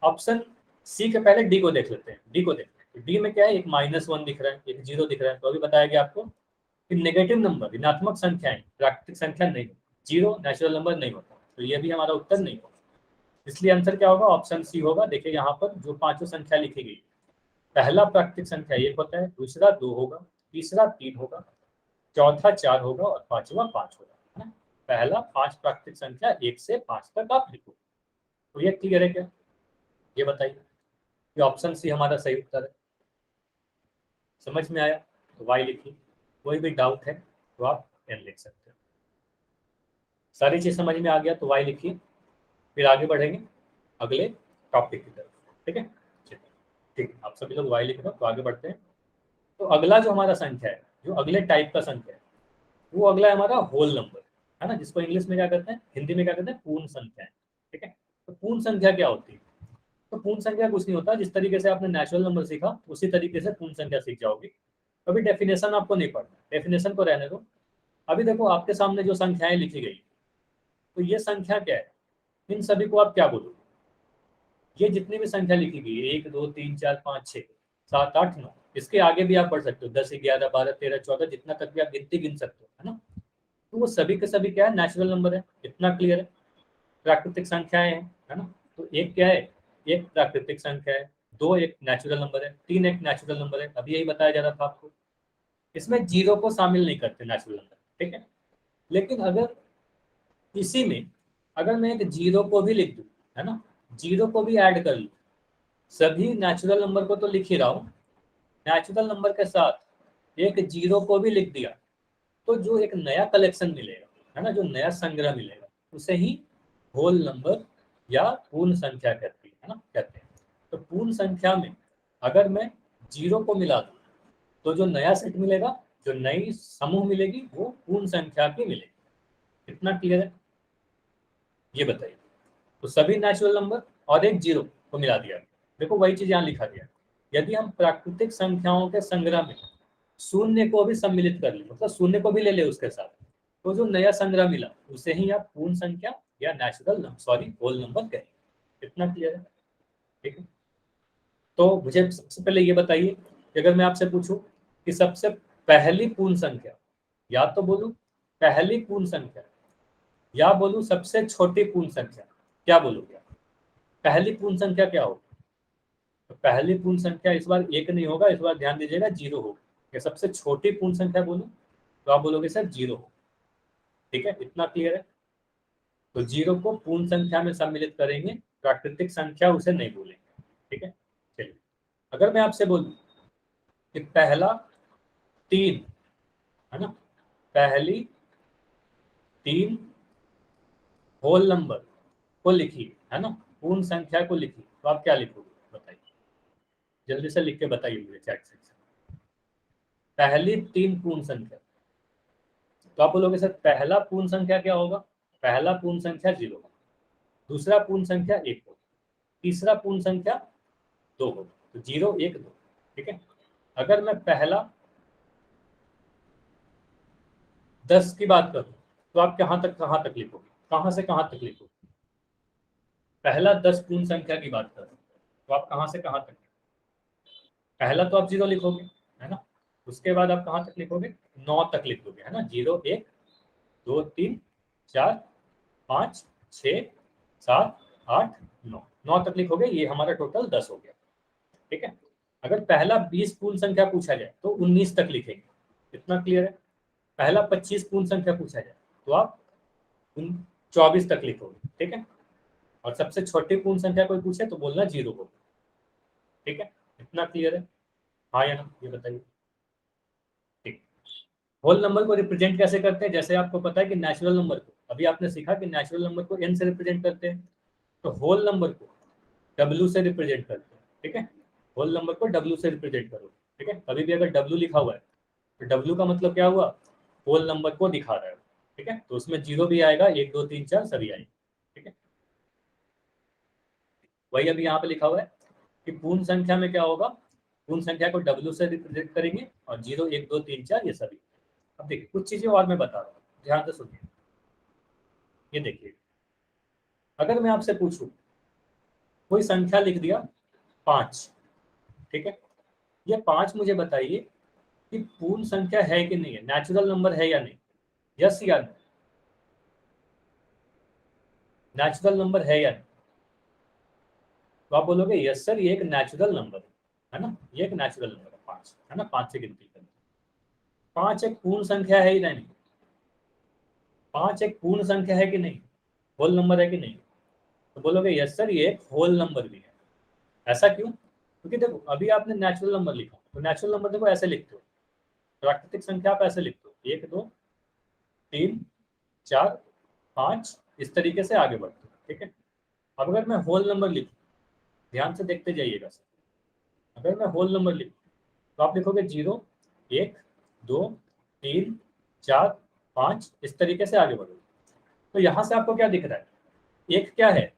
ऑप्शन सी के पहले डी को देख लेते हैं। डी को देखते हैं, डी में क्या है, एक -1 दिख रहा है, एक 0 दिख रहा है। तो अभी बताया गया आपको कि नेगेटिव नंबर, ऋणात्मक संख्याएं प्राकृतिक संख्या नहीं, 0 नेचुरल नंबर नहीं होता। तो ये भी हमारा उत्तर नहीं होगा, इसलिए आंसर क्या होगा, ऑप्शन सी होगा। देखिए यहाँ पर जो पांचों संख्या लिखी गई, पहला प्राकृतिक संख्या 1 होता है, दूसरा 2 होगा, तीसरा 3 होगा, चौथा 4 होगा और पांचवा 5 होगा, है ना। पहला 5 प्राकृतिक संख्या 1 से 5 तक आप लिखो। तो ये क्लियर है क्या, ये बताइए कि ऑप्शन सी हमारा सही उत्तर है। समझ में आया तो वाई लिखिए, कोई भी डाउट है तो आप एन लिख सकते हो। सारी चीज समझ में आ गया तो वाई लिखिए, फिर आगे बढ़ेंगे अगले टॉपिक की तरफ, ठीक है। ठीक, आप सभी लोग वाई लिख रहे हो तो आगे बढ़ते हैं। तो अगला जो हमारा संख्या है, जो अगले टाइप का संख्या है, वो अगला है हमारा होल नंबर, है ना, जिसको इंग्लिश में क्या कहते हैं, हिंदी में क्या कहते हैं, पूर्ण संख्या, ठीक है। तो पूर्ण संख्या क्या होती है, तो पूर्ण संख्या कुछ नहीं होता, जिस तरीके से आपने नेचुरल नंबर सीखा उसी तरीके से पूर्ण संख्या सीख जाओगे। कभी डेफिनेशन आपको नहीं पढ़ना, डेफिनेशन को रहने दो। अभी देखो आपके सामने जो संख्याएं लिखी गई, तो ये संख्या क्या है, इन सभी को आप क्या बोलोगे। ये जितनी भी संख्या लिखी गई है, 1 2 3 4 5 6 7 8 9, इसके आगे भी आप बढ़ सकते हो, 10 11 12 13 14, जितना तक भी आप गिनती गिन सकते हो, है ना। तो वो सभी के सभी क्या है, नेचुरल नंबर है, इतना क्लियर है। प्राकृतिक संख्याएं हैं, है ना। तो एक क्या है, एक प्राकृतिक संख्या है, 2 एक नेचुरल नंबर है, 3 एक नेचुरल नंबर है। अभी यही बताया जा रहा था आपको, इसमें 0 को शामिल नहीं करते नेचुरल नंबर, ठीक है। लेकिन अगर इसी में अगर मैं एक 0 को भी लिख दूं, है ना, 0 को भी ऐड कर लूं, सभी नेचुरल नंबर को तो लिख ही रहा हूं, नेचुरल नंबर के साथ एक 0 को भी लिख दिया, तो जो एक नया कलेक्शन मिलेगा, है ना, जो नया संग्रह मिलेगा, उसे ही होल नंबर या पूर्ण संख्या कहती है ना, कहते हैं। तो पूर्ण संख्या में अगर मैं 0 को मिला दूं, तो जो नया सेट मिलेगा, जो नई समूह मिलेगी, वो पूर्ण संख्या की मिलेगी। कितना क्लियर है, ये बताइए। तो सभी नेचुरल नंबर और एक 0 को मिला दिया, देखो वही चीज यहाँ लिखा गया। यदि हम प्राकृतिक संख्याओं के संग्रह में शून्य को भी सम्मिलित कर ले, मतलब शून्य को भी ले ले उसके साथ, तो जो नया संग्रह मिला उसे ही आप पूर्ण संख्या या नेचुरल सॉरी होल नंबर कहेंगे। इतना क्लियर है, ठीक है। तो मुझे सबसे पहले ये बताइए कि अगर मैं आपसे पूछूं कि सबसे पहली पूर्ण संख्या, या तो बोलूं पहली पूर्ण संख्या, या बोलूं सबसे छोटी पूर्ण संख्या, क्या बोलोगे आप? पहली पूर्ण संख्या क्या होगी, तो पहली पूर्ण संख्या इस बार 1 नहीं होगा, इस बार ध्यान दीजिएगा 0 होगा। या सबसे छोटी पूर्ण संख्या बोलूं तो आप बोलोगे सर 0 हो, ठीक है। इतना क्लियर है। तो 0 को पूर्ण संख्या में सम्मिलित करेंगे, प्राकृतिक संख्या उसे नहीं बोलेंगे, ठीक है। चलिए, अगर मैं आपसे बोलूं कि पहला 3, है ना, पहली 3 होल नंबर को लिखिए, है ना, पूर्ण संख्या को लिखिए, तो आप क्या लिखोगे बताइए, जल्दी से लिख के बताइए मुझे चैट सेक्शन। पहली 3 पूर्ण संख्या, तो आप बोलोगे सर पहला पूर्ण संख्या क्या होगा, पहला पूर्ण संख्या 0 होगा, दूसरा पूर्ण संख्या 1 होगा, तीसरा पूर्ण संख्या 2 होगा। तो 0 1 2, ठीक है। अगर मैं पहला 10 की बात करूं, तो आप कहाँ तक लिखोगे, कहाँ से कहाँ तक लिखोगे। पहला 10 पूर्ण संख्या की बात करूं तो आप कहाँ से कहाँ तक, पहला तो आप 0 लिखोगे, है ना, उसके बाद आप कहाँ तक लिखोगे, 9 तक लिखोगे, है ना, 0 1 2 3 4 5, 6, 7, 8, 9 तक लिखोगे, ये हमारा टोटल 10 हो गया। ठीक है, अगर पहला 20 पूर्ण संख्या पूछा जाए तो 19 तक लिखेंगे। इतना क्लियर है? पहला 25 पूर्ण संख्या पूछा जाए तो आप 24 तक लिखोगे। ठीक है, और सबसे छोटी पूर्ण संख्या कोई पूछे तो बोलना 0 हो। ठीक है, इतना क्लियर है? हाँ या ना, ये बताइए। ठीक, होल नंबर को रिप्रेजेंट कैसे करते हैं? जैसे आपको पता है कि नेचुरल नंबर को, अभी आपने सीखा कि नेचुरल नंबर को n से रिप्रेजेंट करते हैं, तो होल नंबर को w से रिप्रेजेंट करते हैं। ठीक है, होल नंबर को w से रिप्रेजेंट करो। ठीक है, कभी भी अगर w लिखा हुआ है तो w का मतलब क्या हुआ? होल नंबर को दिखा रहा है। ठीक है, तो उसमें 0 भी आएगा, 1, 2, 3, 4 सभी आएंगे। ठीक है, वही अभी यहाँ पे लिखा हुआ है कि पूर्ण संख्या में क्या होगा, पूर्ण संख्या को w से रिप्रेजेंट करेंगे और 0, 1, 2, 3, 4 ये सभी। अब देखिए कुछ चीजें और मैं बता रहा हूँ, ध्यान से सुनिए। ये देखिए, अगर मैं आपसे पूछूं, कोई संख्या लिख दिया 5, ठीक है, ये 5 मुझे बताइए कि पूर्ण संख्या है कि नहीं है, नेचुरल नंबर है या नहीं? यस या नो? नेचुरल नंबर है या नहीं? तो आप बोलोगे यस सर, ये एक नेचुरल नंबर है ना, ये एक नेचुरल नंबर है 5, है ना, 5 से गिनती करें। 5 एक पूर्ण संख्या है ही नहीं? 5 एक पूर्ण संख्या है कि नहीं, होल नंबर है कि नहीं? तो बोलोगे यस सर, ये एक होल नंबर भी है। ऐसा क्यों? क्योंकि देखो अभी आपने नेचुरल नंबर लिखा, तो नेचुरल नंबर देखो ऐसे लिखते हो, प्राकृतिक संख्या आप ऐसे लिखते हो 1, 2, 3, 4, 5, इस तरीके से आगे बढ़ते हो। ठीक है, अब अगर मैं होल नंबर लिखूं, ध्यान से देखते जाइएगा सर, अगर मैं होल नंबर लिखूं तो आप लिखोगे 0, 1, 2, 3, 4, 5, इस तरीके से आगे बढ़ोगे। तो यहाँ से आपको क्या दिख रहा है? एक क्या है,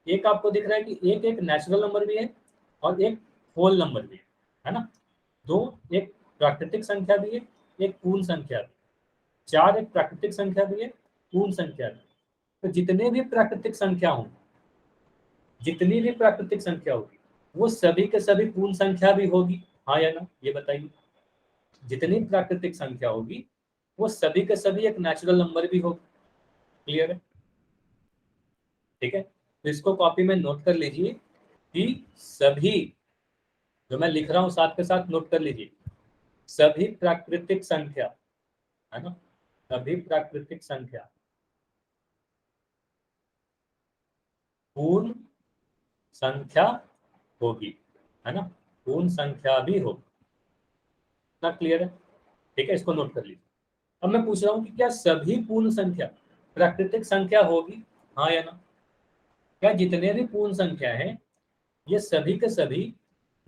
एक आपको दिख रहा है कि एक एक नेचुरल नंबर भी है और एक होल नंबर भी है ना। दो, एक प्राकृतिक संख्या भी है, एक पूर्ण संख्या भी। 4, एक प्राकृतिक संख्या भी है, पूर्ण संख्या भी। तो जितने भी प्राकृतिक संख्या होंगे, जितनी भी प्राकृतिक संख्या होगी, वो सभी के सभी पूर्ण संख्या भी होगी। हाँ या ना, ये बताइए। जितनी प्राकृतिक संख्या होगी वो सभी के सभी एक नेचुरल नंबर भी होगी। क्लियर है? ठीक है, तो इसको कॉपी में नोट कर लीजिए कि सभी, जो मैं लिख रहा हूं साथ के साथ नोट कर लीजिए, सभी प्राकृतिक संख्या, है ना, सभी प्राकृतिक संख्या पूर्ण संख्या होगी, है ना, पूर्ण संख्या भी होगी। ना क्लियर है? ठीक है, इसको नोट कर लीजिए। अब मैं पूछ रहा हूँ कि क्या सभी पूर्ण संख्या प्राकृतिक संख्या होगी? हाँ या ना? क्या जितने भी पूर्ण संख्या हैं ये सभी के सभी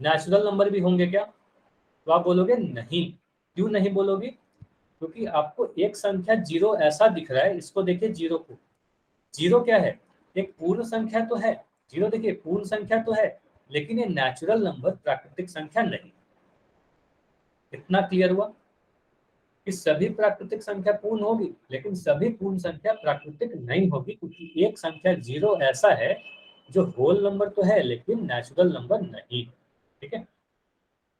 नेचुरल नंबर भी होंगे क्या? तो आप बोलोगे नहीं। क्यों नहीं बोलोगे? क्योंकि आपको एक संख्या 0 ऐसा दिख रहा है, इसको देखिए 0 को, 0 क्या है, एक पूर्ण संख्या तो है। 0 देखिए पूर्ण संख्या तो है, लेकिन ये नेचुरल नंबर प्राकृतिक संख्या नहीं। इतना क्लियर हुआ कि सभी प्राकृतिक संख्या पूर्ण होगी, लेकिन सभी पूर्ण संख्या प्राकृतिक नहीं होगी, क्योंकि एक संख्या 0 ऐसा है जो होल नंबर तो है लेकिन नेचुरल नंबर नहीं। ठीक है,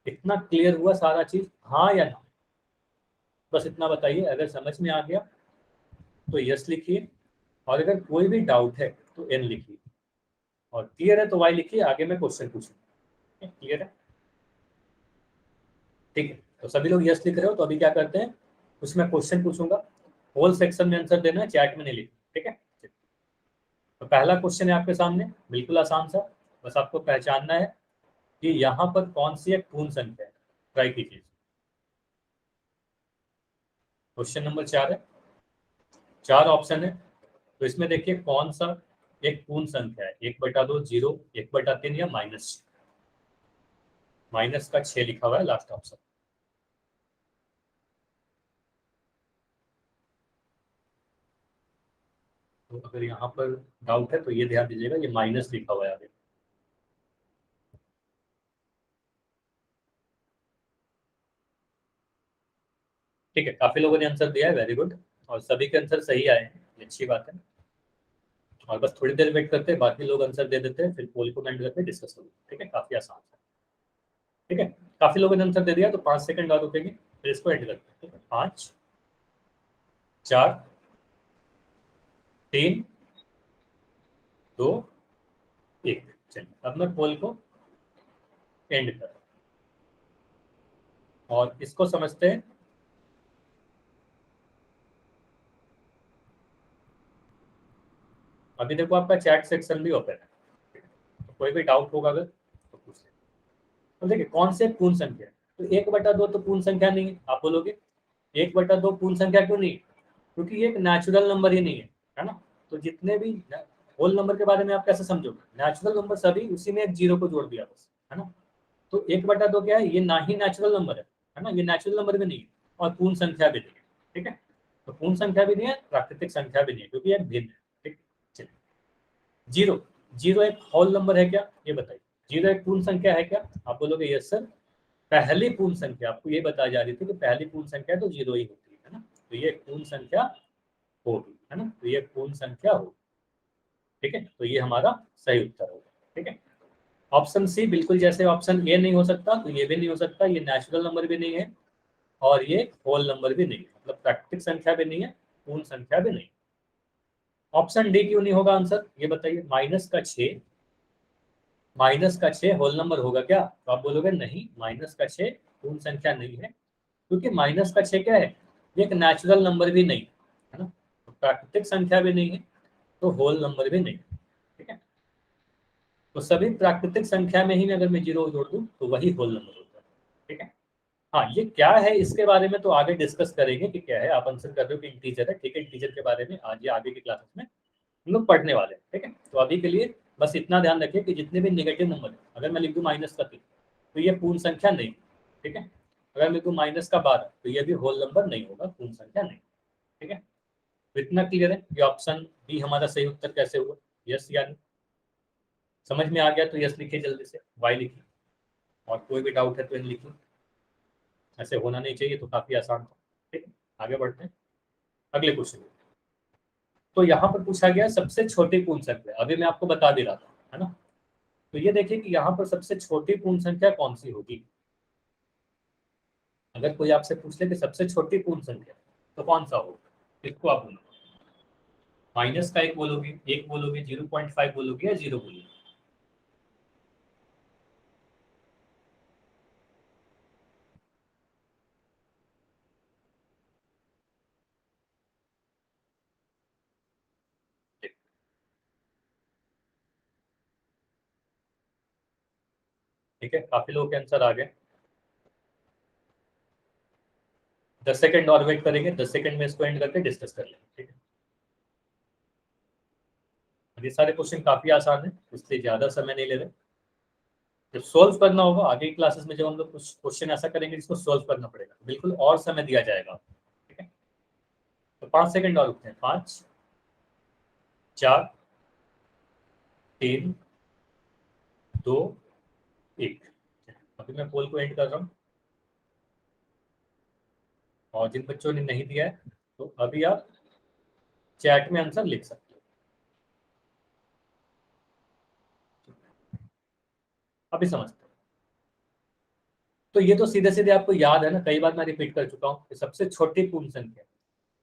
इतना क्लियर हुआ सारा चीज? हाँ या ना? बस इतना बताइए, अगर समझ में आ गया तो यस लिखिए, और अगर कोई भी डाउट है तो एन लिखिए, और क्लियर है तो वाई लिखिए, आगे मैं क्वेश्चन पूछूंगा। क्लियर है? ठीक है, तो सभी लोग यस लिख रहे हो, तो अभी क्या करते हैं, उसमें क्वेश्चन पूछूंगा, होल सेक्शन में आंसर देना है, चैट में नहीं लिखना। ठीक है, तो पहला क्वेश्चन है आपके सामने, बिल्कुल आसान सा, बस आपको पहचानना है कि यहाँ पर कौन सी एक पूर्ण संख्या है। ट्राई कीजिए। क्वेश्चन नंबर 4 है, 4 ऑप्शन है, तो इसमें देखिए कौन सा एक पूर्ण संख्या है, 1/2, 0, 1/3 या माइनस। माइनस का 6 लिखा हुआ है लास्ट ऑप्शन। तो अगर यहाँ पर डाउट है तो ये ध्यान दीजिएगा, ये माइनस लिखा हुआ है आगे। ठीक है, काफी लोगों ने आंसर दिया है, वेरी गुड, और सभी के आंसर सही आए हैं, ये अच्छी बात है। और बस थोड़ी देर वेट करते हैं, बाकी लोग आंसर दे देते हैं, फिर पोल को एंड करके डिस्कस करेंगे। ठीक है, काफी आसान है। ठीक है, काफी लोगों ने आंसर दे दिया, तो 5 सेकंड बाद रुकेंगे, फिर इसको एंड करते हैं। ठीक है, 5, 4, 3, 2 1। चलिए अब मैं पोल को एंड कर और इसको समझते हैं। अभी देखो आपका चैट सेक्शन भी ओपन है, तो कोई भी डाउट होगा अगर तो पूछ ले। तो देखिए कौन से पूर्ण संख्या है, तो 1/2 तो पूर्ण संख्या नहीं है। आप बोलोगे 1/2 पूर्ण संख्या क्यों नहीं है? क्योंकि ये एक नेचुरल नंबर ही नहीं है ना। तो जितने भी होल नंबर के बारे में आप कैसे समझोगे? नेचुरल नंबर सभी उसी में एक जीरो को जोड़ दिया बस, है ना। तो 1/2 क्या है? ये ना ही नेचुरल नंबर है ना, ये नेचुरल नंबर भी नहीं है और पूर्ण संख्या भी नहीं है। ठीक है, तो पूर्ण संख्या भी नहीं है, प्राकृतिक संख्या भी नहीं है, क्योंकि ये भिन्न है। ठीक, चलिए जीरो, जीरो एक होल नंबर है क्या? ये बताइए, जीरो एक पूर्ण संख्या है क्या? आप बोलोगे यस सर। पहली पूर्ण संख्या आपको ये बताई जा रही थी कि पहली पूर्ण संख्या तो जीरो ही होती है ना, तो ये एक पूर्ण संख्या होगी, है ना, तो ये एक पूर्ण संख्या होगी। ठीक है, तो ये हमारा सही उत्तर होगा। ठीक है, ऑप्शन सी बिल्कुल जैसे ऑप्शन ए नहीं हो सकता, तो ये भी नहीं हो सकता, ये नेचुरल नंबर भी नहीं है और ये होल नंबर भी नहीं है, मतलब प्राकृतिक संख्या भी नहीं है, पूर्ण संख्या भी नहीं। ऑप्शन डी क्यों नहीं होगा आंसर, ये बताइए। माइनस का 6 होल नंबर होगा क्या? तो आप बोलोगे नहीं, माइनस का 6 पूर्ण संख्या नहीं है, क्योंकि माइनस का 6 क्या है? ये एक नेचुरल नंबर भी नहीं है ना, तो प्राकृतिक संख्या भी नहीं है, तो होल नंबर भी नहीं। ठीक है, तो सभी प्राकृतिक संख्या में ही अगर मैं जीरो जोड़ दूं तो वही होल नंबर होता है। ठीक है, हाँ ये क्या है इसके बारे में तो आगे डिस्कस करेंगे कि क्या है। आप आंसर कर रहे हो कि इंटीजर है, ठीक है, इंटीजर के बारे में आज या आगे की क्लासेस में हम लोग पढ़ने वाले हैं। ठीक है, तो अभी के लिए बस इतना ध्यान रखिए कि जितने भी नेगेटिव नंबर है, अगर मैं लिख दूं -3 तो ये पूर्ण संख्या नहीं। ठीक है, अगर मैं लिखूं -12 तो ये भी होल नंबर नहीं होगा, पूर्ण संख्या नहीं। ठीक है, तो इतना क्लियर है कि ऑप्शन बी हमारा सही उत्तर कैसे हुआ, यस या नहीं। समझ में आ गया तो यस लिखिए, जल्दी से वाई लिखिए, और कोई भी डाउट है तो इन लिखिए। ऐसे होना नहीं चाहिए, तो काफी आसान था। ठीक है, आगे बढ़ते हैं अगले क्वेश्चन। तो यहाँ पर पूछा गया सबसे छोटी पूर्ण संख्या, अभी मैं आपको बता दे रहा था, है ना। तो ये देखिए कि यहाँ पर सबसे छोटी पूर्ण संख्या कौन सी होगी। अगर कोई आपसे पूछ ले कि सबसे छोटी पूर्ण संख्या तो कौन सा होगा, इसको आप बोलोगे माइनस का एक बोलोगे, एक बोलोगे, 0.5 बोलोगे या 0 बोलोगे? ठीक है, काफी लोगों के आंसर आ गए। 10 सेकंड और वेट करेंगे, 10 सेकंड में इसको एंड करके डिस्कस कर लेंगे। ठीक है, ये सारे क्वेश्चन काफी आसान है, इसलिए ज्यादा समय नहीं ले रहे। जब सोल्व करना होगा आगे की क्लासेस में, जब हम लोग कुछ क्वेश्चन ऐसा करेंगे जिसको सोल्व करना पड़ेगा, बिल्कुल और समय दिया जाएगा। ठीक है, तो 5 सेकंड और रुकते हैं। 5 4 3 2 1। अभी मैं पोल को एंड कर रहा हूँ, और जिन बच्चों ने नहीं दिया है तो अभी आप चैट में आंसर लिख सकते हो। अभी समझते हो? तो ये तो सीधे सीधे आपको याद है ना, कई बार मैं रिपीट कर चुका हूँ कि सबसे छोटी पूर्ण संख्या,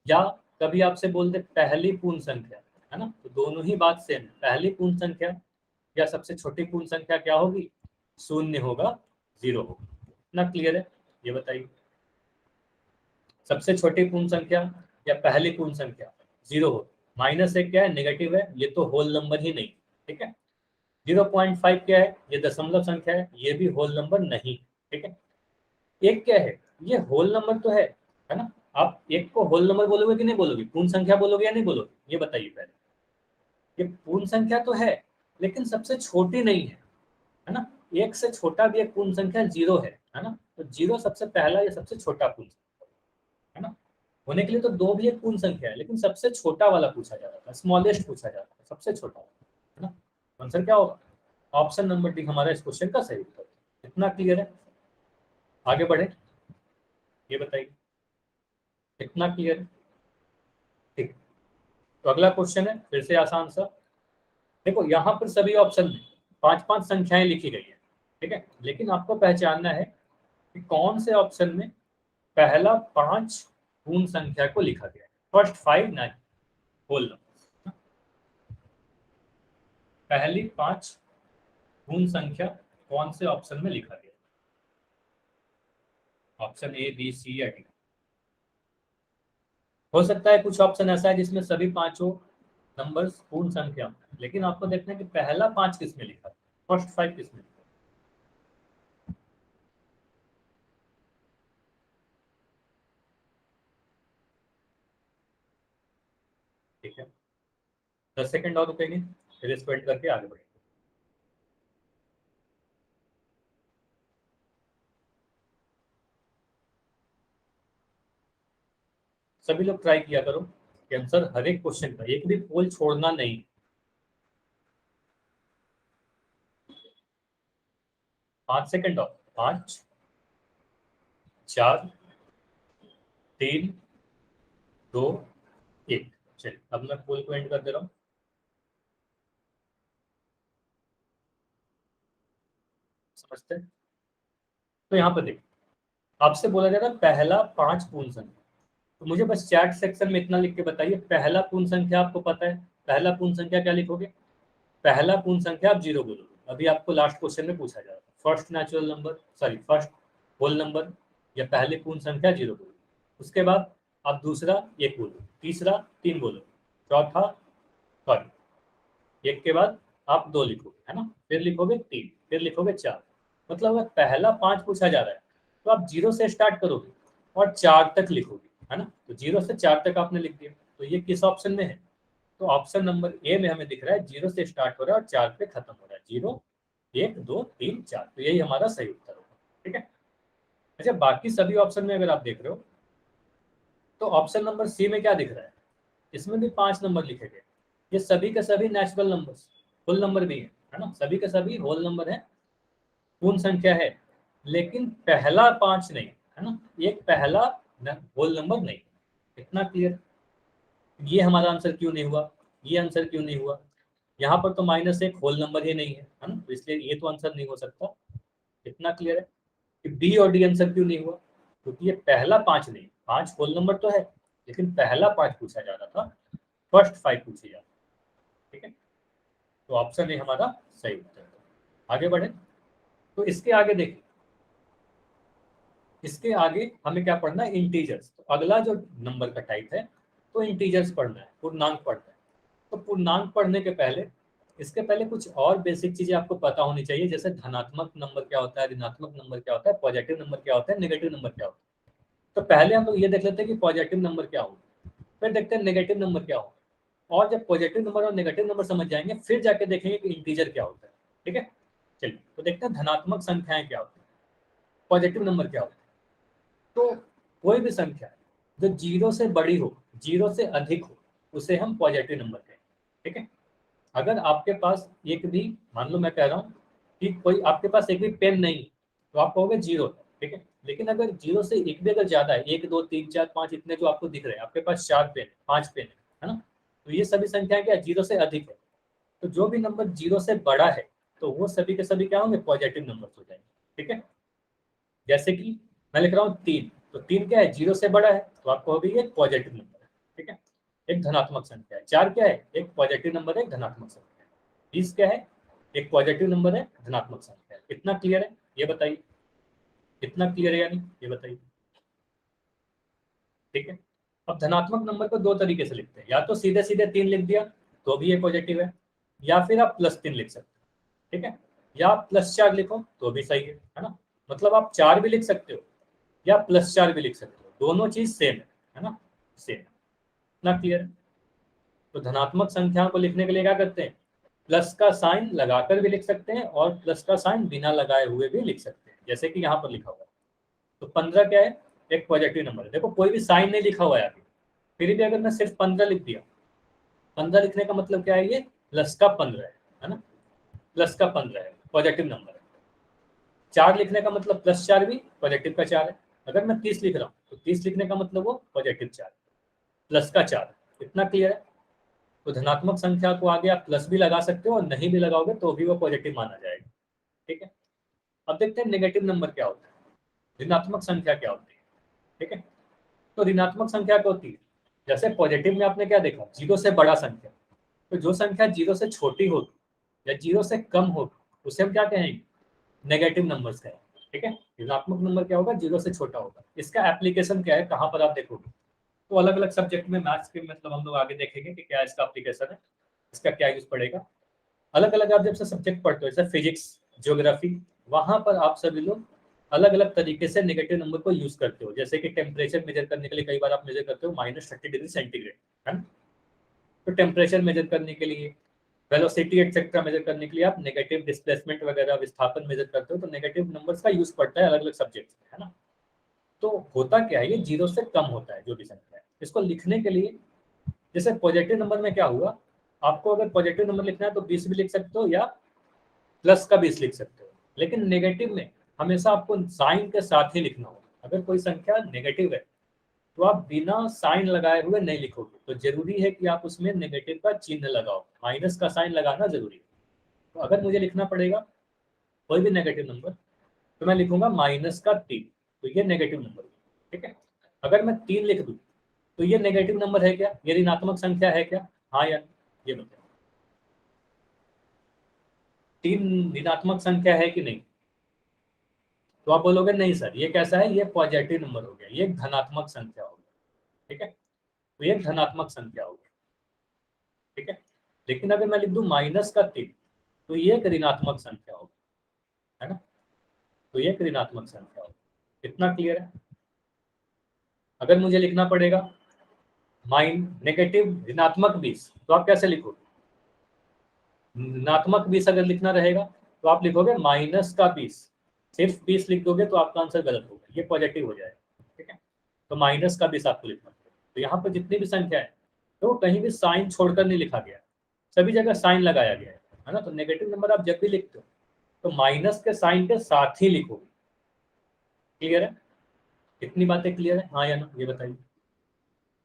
या कभी आपसे बोल दे पहली पूर्ण संख्या, है ना, तो दोनों ही बात सेम है। पहली पूर्ण संख्या या सबसे छोटी पूर्ण संख्या क्या होगी? शून्य होगा, जीरो होगा। इतना क्लियर है? ये बताइए, सबसे छोटी पूर्ण संख्या या पहली पूर्ण संख्या जीरो हो, -1 क्या है? नेगेटिव है, ये तो होल नंबर ही नहीं। ठीक है, 0.5 क्या है? ये दशमलव संख्या है, ये भी होल नंबर नहीं। ठीक है, एक क्या है? ये होल नंबर तो है ना। आप एक को होल नंबर बोलोगे कि नहीं बोलोगे? पूर्ण संख्या बोलोगे या नहीं बोलोगे? ये बताइए पहले। ये पूर्ण संख्या तो लेकिन सबसे छोटी नहीं है ना। एक से छोटा भी एक पूर्ण संख्या जीरो है ना, तो जीरो सबसे पहला या सबसे छोटा पूर्ण संख्या है ना। होने के लिए तो दो भी एक पूर्ण संख्या है, लेकिन सबसे छोटा वाला पूछा जा रहा था, स्मॉलेस्ट पूछा जा रहा था, सबसे छोटा है ना। आंसर क्या होगा? ऑप्शन नंबर डी हमारा इस क्वेश्चन का सही उत्तर। इतना क्लियर है? आगे बढ़े, ये बताइए, इतना क्लियर है? ठीक, तो अगला क्वेश्चन है फिर से आसान सा। देखो यहाँ पर सभी ऑप्शन में 5-5 संख्याएं लिखी गई है। ठीक है, लेकिन आपको पहचानना है कि कौन से ऑप्शन में पहला 5 पूर्ण संख्या को लिखा गया है, फर्स्ट 5 नहीं, होल नंबर। पहली 5 पूर्ण संख्या कौन से ऑप्शन में लिखा गया? ऑप्शन ए, बी, सी या डी। हो सकता है कुछ ऑप्शन ऐसा है जिसमें सभी पांचों नंबर्स पूर्ण संख्या में, लेकिन आपको देखना है कि पहला 5 किस में लिखा है, फर्स्ट 5 किस में लिखा है। ठीक है, 10 सेकंड और रुकेंगे, फिर इसको एंड करके आगे बढ़ेंगे। सभी लोग ट्राई किया करो कि आंसर हर एक क्वेश्चन का, एक भी पोल छोड़ना नहीं। 5 सेकंड और, 5, 4, 3, 2, 1। चलिए अब मैं पोल को एंड कर दे रहा हूँ। समझते हैं? तो यहाँ पर देखिए, आपसे बोला जा रहा है पहला 5 पूर्ण संख्या, तो मुझे बस चैट सेक्शन में इतना लिख के बताइए, पहला पूर्ण संख्या आपको पता है, पहला पूर्ण संख्या क्या लिखोगे? पहला पूर्ण संख्या आप 0 बोलोगे। अभी आपको लास्ट क्वेश्चन में पूछा जा रहा है first natural number, sorry first whole number या पहले पूर्ण संख्या 0 बोलो। उसके बाद आप दूसरा 1 बोलो, तीसरा 3 बोलो, चौथा, सॉरी 1 के बाद आप 2 लिखोगे, है ना, फिर लिखोगे 3, फिर लिखोगे 4। मतलब अगर पहला 5 पूछा जा रहा है तो आप 0 से स्टार्ट करोगे और 4 तक लिखोगे, है ना। तो 0 से 4 तक आपने लिख दिया, तो ये किस ऑप्शन में है? तो ऑप्शन नंबर ए में हमें दिख रहा है 0 से स्टार्ट हो रहा है और 4 पे खत्म हो रहा है, 0, 1, 2, 3, 4। तो यही हमारा सही उत्तर होगा। ठीक है। अच्छा, बाकी सभी ऑप्शन में अगर आप देख रहे हो तो ऑप्शन नंबर सी में क्या दिख रहा है? इसमें भी 5 नंबर लिखे गए, ये सभी के सभी नेचुरल नंबर, होल नंबर भी है ना, सभी के सभी होल नंबर है, पूर्ण संख्या है, लेकिन पहला 5 नहीं, है ना, एक पहला होल नंबर नहीं। इतना क्लियर? ये हमारा आंसर क्यों नहीं हुआ, ये आंसर क्यों नहीं हुआ? यहाँ पर तो -1 होल नंबर ही नहीं है ना, तो इसलिए ये तो आंसर नहीं हो सकता। इतना क्लियर है कि बी और डी आंसर क्यों नहीं हुआ? क्योंकि ये पहला 5 नहीं, 5 होल नंबर तो है, लेकिन पहला 5 पूछा जा रहा था, फर्स्ट 5 पूछे जा रहा। ठीक है, तो ऑप्शन ए हमारा सही उत्तर है। आगे बढ़े, तो इसके आगे देखिए, इसके आगे हमें क्या पढ़ना है? इंटीजर्स। तो अगला जो नंबर का टाइप है तो इंटीजर्स पढ़ना है, पूर्णांक पढ़ना है। तो पूर्णांक पढ़ने के पहले, इसके पहले कुछ और बेसिक चीजें आपको पता होनी चाहिए, जैसे धनात्मक नंबर क्या होता है, ऋणात्मक नंबर क्या होता है, पॉजिटिव नंबर क्या होता है, नेगेटिव नंबर क्या होता है। तो पहले हम लोग ये देख लेते हैं कि पॉजिटिव नंबर क्या होगा, फिर देखते हैं नेगेटिव नंबर क्या होगा, और जब पॉजिटिव नंबर और नेगेटिव नंबर समझ जाएंगे फिर जाके देखेंगे कि इंटीजर क्या होता है। ठीक है, चलिए तो देखते हैं धनात्मक संख्याएं क्या होती है, पॉजिटिव नंबर क्या होता है। तो कोई भी संख्या जो 0 से बड़ी हो, 0 से अधिक हो, उसे हम पॉजिटिव नंबर कहें। ठीक है, अगर आपके पास एक भी, मान लो मैं कह रहा हूँ कि कोई आपके पास एक भी पेन नहीं, तो आप कहोगे 0। ठीक है, लेकिन अगर 0 से एक भी अगर ज्यादा है, 1, 2, 3, 4, 5 इतने जो आपको दिख रहे हैं, आपके पास 4 पेन, 5 पेन है ना, तो ये सभी संख्याएं क्या 0 से अधिक है। तो जो भी नंबर 0 से बड़ा है तो वो सभी के सभी क्या होंगे? पॉजिटिव नंबर हो जाएंगे। ठीक है, जैसे कि मैं लिख रहा हूँ 3, तो 3 क्या है? 0 से बड़ा है, तो आप कहोगे ये पॉजिटिव नंबर है। ठीक है, एक धनात्मक संख्या है। 4 क्या है? एक पॉजिटिव नंबर है, एक धनात्मक संख्या है। 20 क्या है? एक पॉजिटिव नंबर है, धनात्मक संख्या है। कितना क्लियर है ये बताइए? कितना क्लियर है यानी ये बताइए? ठीक है, अब धनात्मक नंबर को दो तरीके से लिखते हैं, या तो सीधे सीधे 3 लिख दिया तो भी ये पॉजिटिव है, या फिर आप +3 लिख सकते हैं। ठीक है, या आप +4 लिखो तो भी सही है ना, मतलब आप 4 भी लिख सकते हो या +4 भी लिख सकते हो, दोनों चीज सेम है ना, सेम। इतना क्लियर है? तो धनात्मक संख्याओं को लिखने के लिए क्या करते हैं? प्लस का साइन लगाकर भी लिख सकते हैं और प्लस का साइन बिना लगाए हुए भी लिख सकते हैं, जैसे कि यहाँ पर लिखा हुआ है। तो 15 क्या है? एक पॉजिटिव नंबर है। देखो कोई भी साइन नहीं लिखा हुआ है आगे, फिर भी अगर मैं सिर्फ 15 लिख दिया, 15 लिखने का मतलब क्या है? ये प्लस का 15 है ना, प्लस का 15 है, पॉजिटिव नंबर है। 4 लिखने का मतलब +4 भी पॉजिटिव का 4 है। अगर मैं 30 लिख रहा हूँ तो 30 लिखने का मतलब वो पॉजिटिव 4, प्लस का 4। इतना क्लियर है? तो धनात्मक संख्या को आगे आप प्लस भी लगा सकते हो और नहीं भी लगाओगे तो भी वो पॉजिटिव माना जाएगा। ठीक है, अब देखते हैं नेगेटिव नंबर क्या होता है, ऋणात्मक संख्या क्या होती है। ठीक है, तो ऋणात्मक संख्या क्या होती है? जैसे पॉजिटिव में आपने क्या देखा? 0 से बड़ा संख्या, तो जो संख्या 0 से छोटी होगी या 0 से कम हो उसे हम क्या कहेंगे, नेगेटिव नंबर्स कहेंगे। ठीक है, ऋणात्मक नंबर क्या होगा, 0 से छोटा होगा। इसका एप्लीकेशन क्या है, कहाँ पर आप देखोगे, तो अलग अलग सब्जेक्ट में मैथ्स के मतलब हम लोग आगे देखेंगे कि क्या इसका एप्लीकेशन है, इसका क्या यूज पड़ेगा। अलग अलग आप जब से सब्जेक्ट पढ़ते हो, जैसे फिजिक्स, ज्योग्राफी, वहां पर आप सभी लोग अलग अलग तरीके से नेगेटिव नंबर को यूज करते हो। जैसे कि टेम्परेचर मेजर करने के लिए कई बार आप मेजर करते हो -30 डिग्री सेंटीग्रेड, है ना। तो टेम्परेचर मेजर करने के लिए, वेलोसिटी एक्सेट्रा मेजर करने के लिए आप नेगेटिव डिस्प्लेसमेंट वगैरह विस्थापन मेजर करते हो, तो नेगेटिव नंबर्स का यूज पड़ता है अलग अलग सब्जेक्ट, है ना। तो होता क्या है, ये 0 से कम होता है जो भी संख्या है। इसको लिखने के लिए, जैसे पॉजिटिव नंबर में क्या हुआ, आपको अगर पॉजिटिव नंबर लिखना है तो 20 भी लिख सकते हो या प्लस का 20 लिख सकते हो, लेकिन नेगेटिव में हमेशा आपको साइन के साथ ही लिखना होगा। अगर कोई संख्या नेगेटिव है तो आप बिना साइन लगाए हुए नहीं लिखोगे, तो जरूरी है कि आप उसमें नेगेटिव का चिन्ह लगाओ, माइनस का साइन लगाना जरूरी है। तो अगर मुझे लिखना पड़ेगा कोई भी नेगेटिव नंबर, तो मैं लिखूंगा -3, तो ये नेगेटिव नंबर, ठीक है। अगर मैं 3 लिख दूं तो ये नेगेटिव नंबर है क्या, ये ऋणात्मक संख्या है क्या, हाँ या ये बताओ। 3 ऋणात्मक संख्या है कि नहीं, तो आप बोलोगे नहीं सर ये कैसा है, ये पॉजिटिव नंबर हो गया, ये एक धनात्मक संख्या हो गया, ठीक है। तो ये धनात्मक संख्या हो गया, ठीक है। लेकिन अगर मैं लिख दूं -3, तो ये एक ऋणात्मक संख्या होगी, है ना। तो ये एक ऋणात्मक संख्या होगी। इतना क्लियर है। अगर मुझे लिखना पड़ेगा नेगेटिव ऋणात्मक 20, तो आप कैसे लिखोगे, ऋणात्मक 20 अगर लिखना रहेगा तो आप लिखोगे -20, सिर्फ 20 लिख दोगे तो आपका आंसर गलत होगा, ये पॉजिटिव हो जाएगा, ठीक है। तो -20 आपको लिखना पड़ेगा। तो यहाँ पर जितनी भी संख्या है तो कहीं भी साइन छोड़कर नहीं लिखा गया, सभी जगह साइन लगाया गया है ना। तो नेगेटिव नंबर आप जब भी लिखते हो तो माइनस के साइन के साथ ही लिखोगे। क्लियर है, इतनी बातें क्लियर है, हाँ या ना, ये बताइए।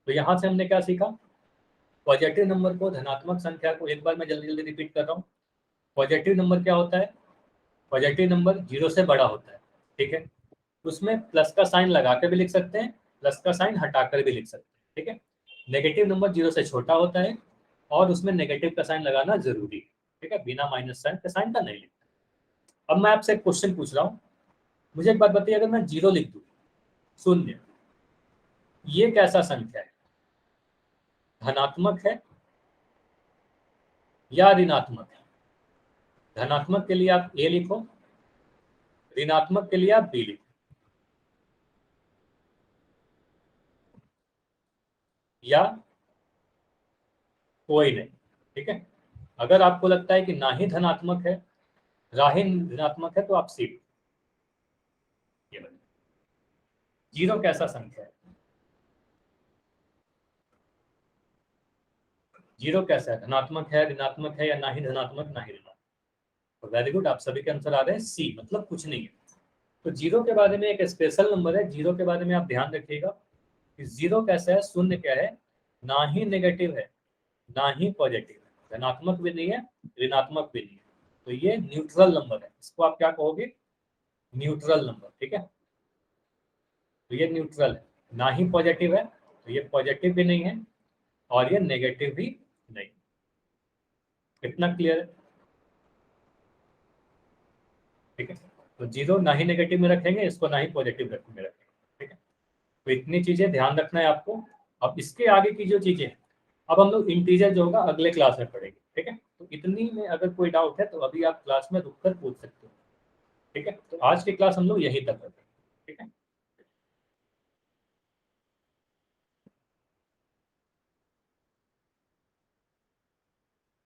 तो यहाँ से हमने क्या सीखा, पॉजिटिव नंबर को, धनात्मक संख्या को, एक बार मैं जल्दी जल्दी रिपीट कर रहा हूँ। पॉजिटिव नंबर क्या होता है, पॉजिटिव नंबर 0 से बड़ा होता है, ठीक है। उसमें प्लस का साइन लगा कर भी लिख सकते हैं, प्लस का साइन हटाकर भी लिख सकते हैं, ठीक है। नेगेटिव नंबर 0 से छोटा होता है और उसमें नेगेटिव का साइन लगाना जरूरी है, ठीक है, बिना माइनस साइन के साइन का नहीं लिखना। अब मैं आपसे एक क्वेश्चन पूछ रहा हूँ, मुझे एक बात बताइए, अगर मैं 0 लिख दूँ, शून्य, ये कैसा संख्या है, धनात्मक है या ऋणात्मक है। धनात्मक के लिए आप ए लिखो, ऋणात्मक के लिए आप बी लिखो, या कोई नहीं, ठीक है। अगर आपको लगता है कि ना ही धनात्मक है, ना ही ऋणात्मक है, तो आप सी। ये बताइए 0 कैसा संख्या है, 0 कैसा है, धनात्मक है, ऋणात्मक है, या ना ही धनात्मक ना ही ऋणात्मक। तो वेरी गुड, आप सभी के आंसर आ रहे हैं सी, मतलब कुछ नहीं है। तो 0 के बारे में एक स्पेशल नंबर है, 0 के बारे में आप ध्यान रखिएगा कि 0 कैसा है, शून्य क्या है, ना ही नेगेटिव है ना ही पॉजिटिव है, धनात्मक भी नहीं है ऋणात्मक भी नहीं है। तो ये न्यूट्रल नंबर है, इसको आप क्या कहोगे, न्यूट्रल नंबर, ठीक है। तो ये न्यूट्रल है, ना ही पॉजिटिव है, तो ये पॉजिटिव भी नहीं है और ये नेगेटिव भी नहीं। कितना क्लियर है, ठीक है। तो 0 ना ही नेगेटिव में रखेंगे, इसको ना ही पॉजिटिव में रखेंगे, ठीक है। तो इतनी चीजें ध्यान रखना है आपको। अब इसके आगे की जो चीजें हैं, अब हम लोग इंटीजर जो होगा अगले क्लास में पढ़ेंगे, ठीक है। तो इतनी में अगर कोई डाउट है तो अभी आप क्लास में रुक कर पूछ सकते हो, ठीक है। तो आज की क्लास हम लोग यहीं तक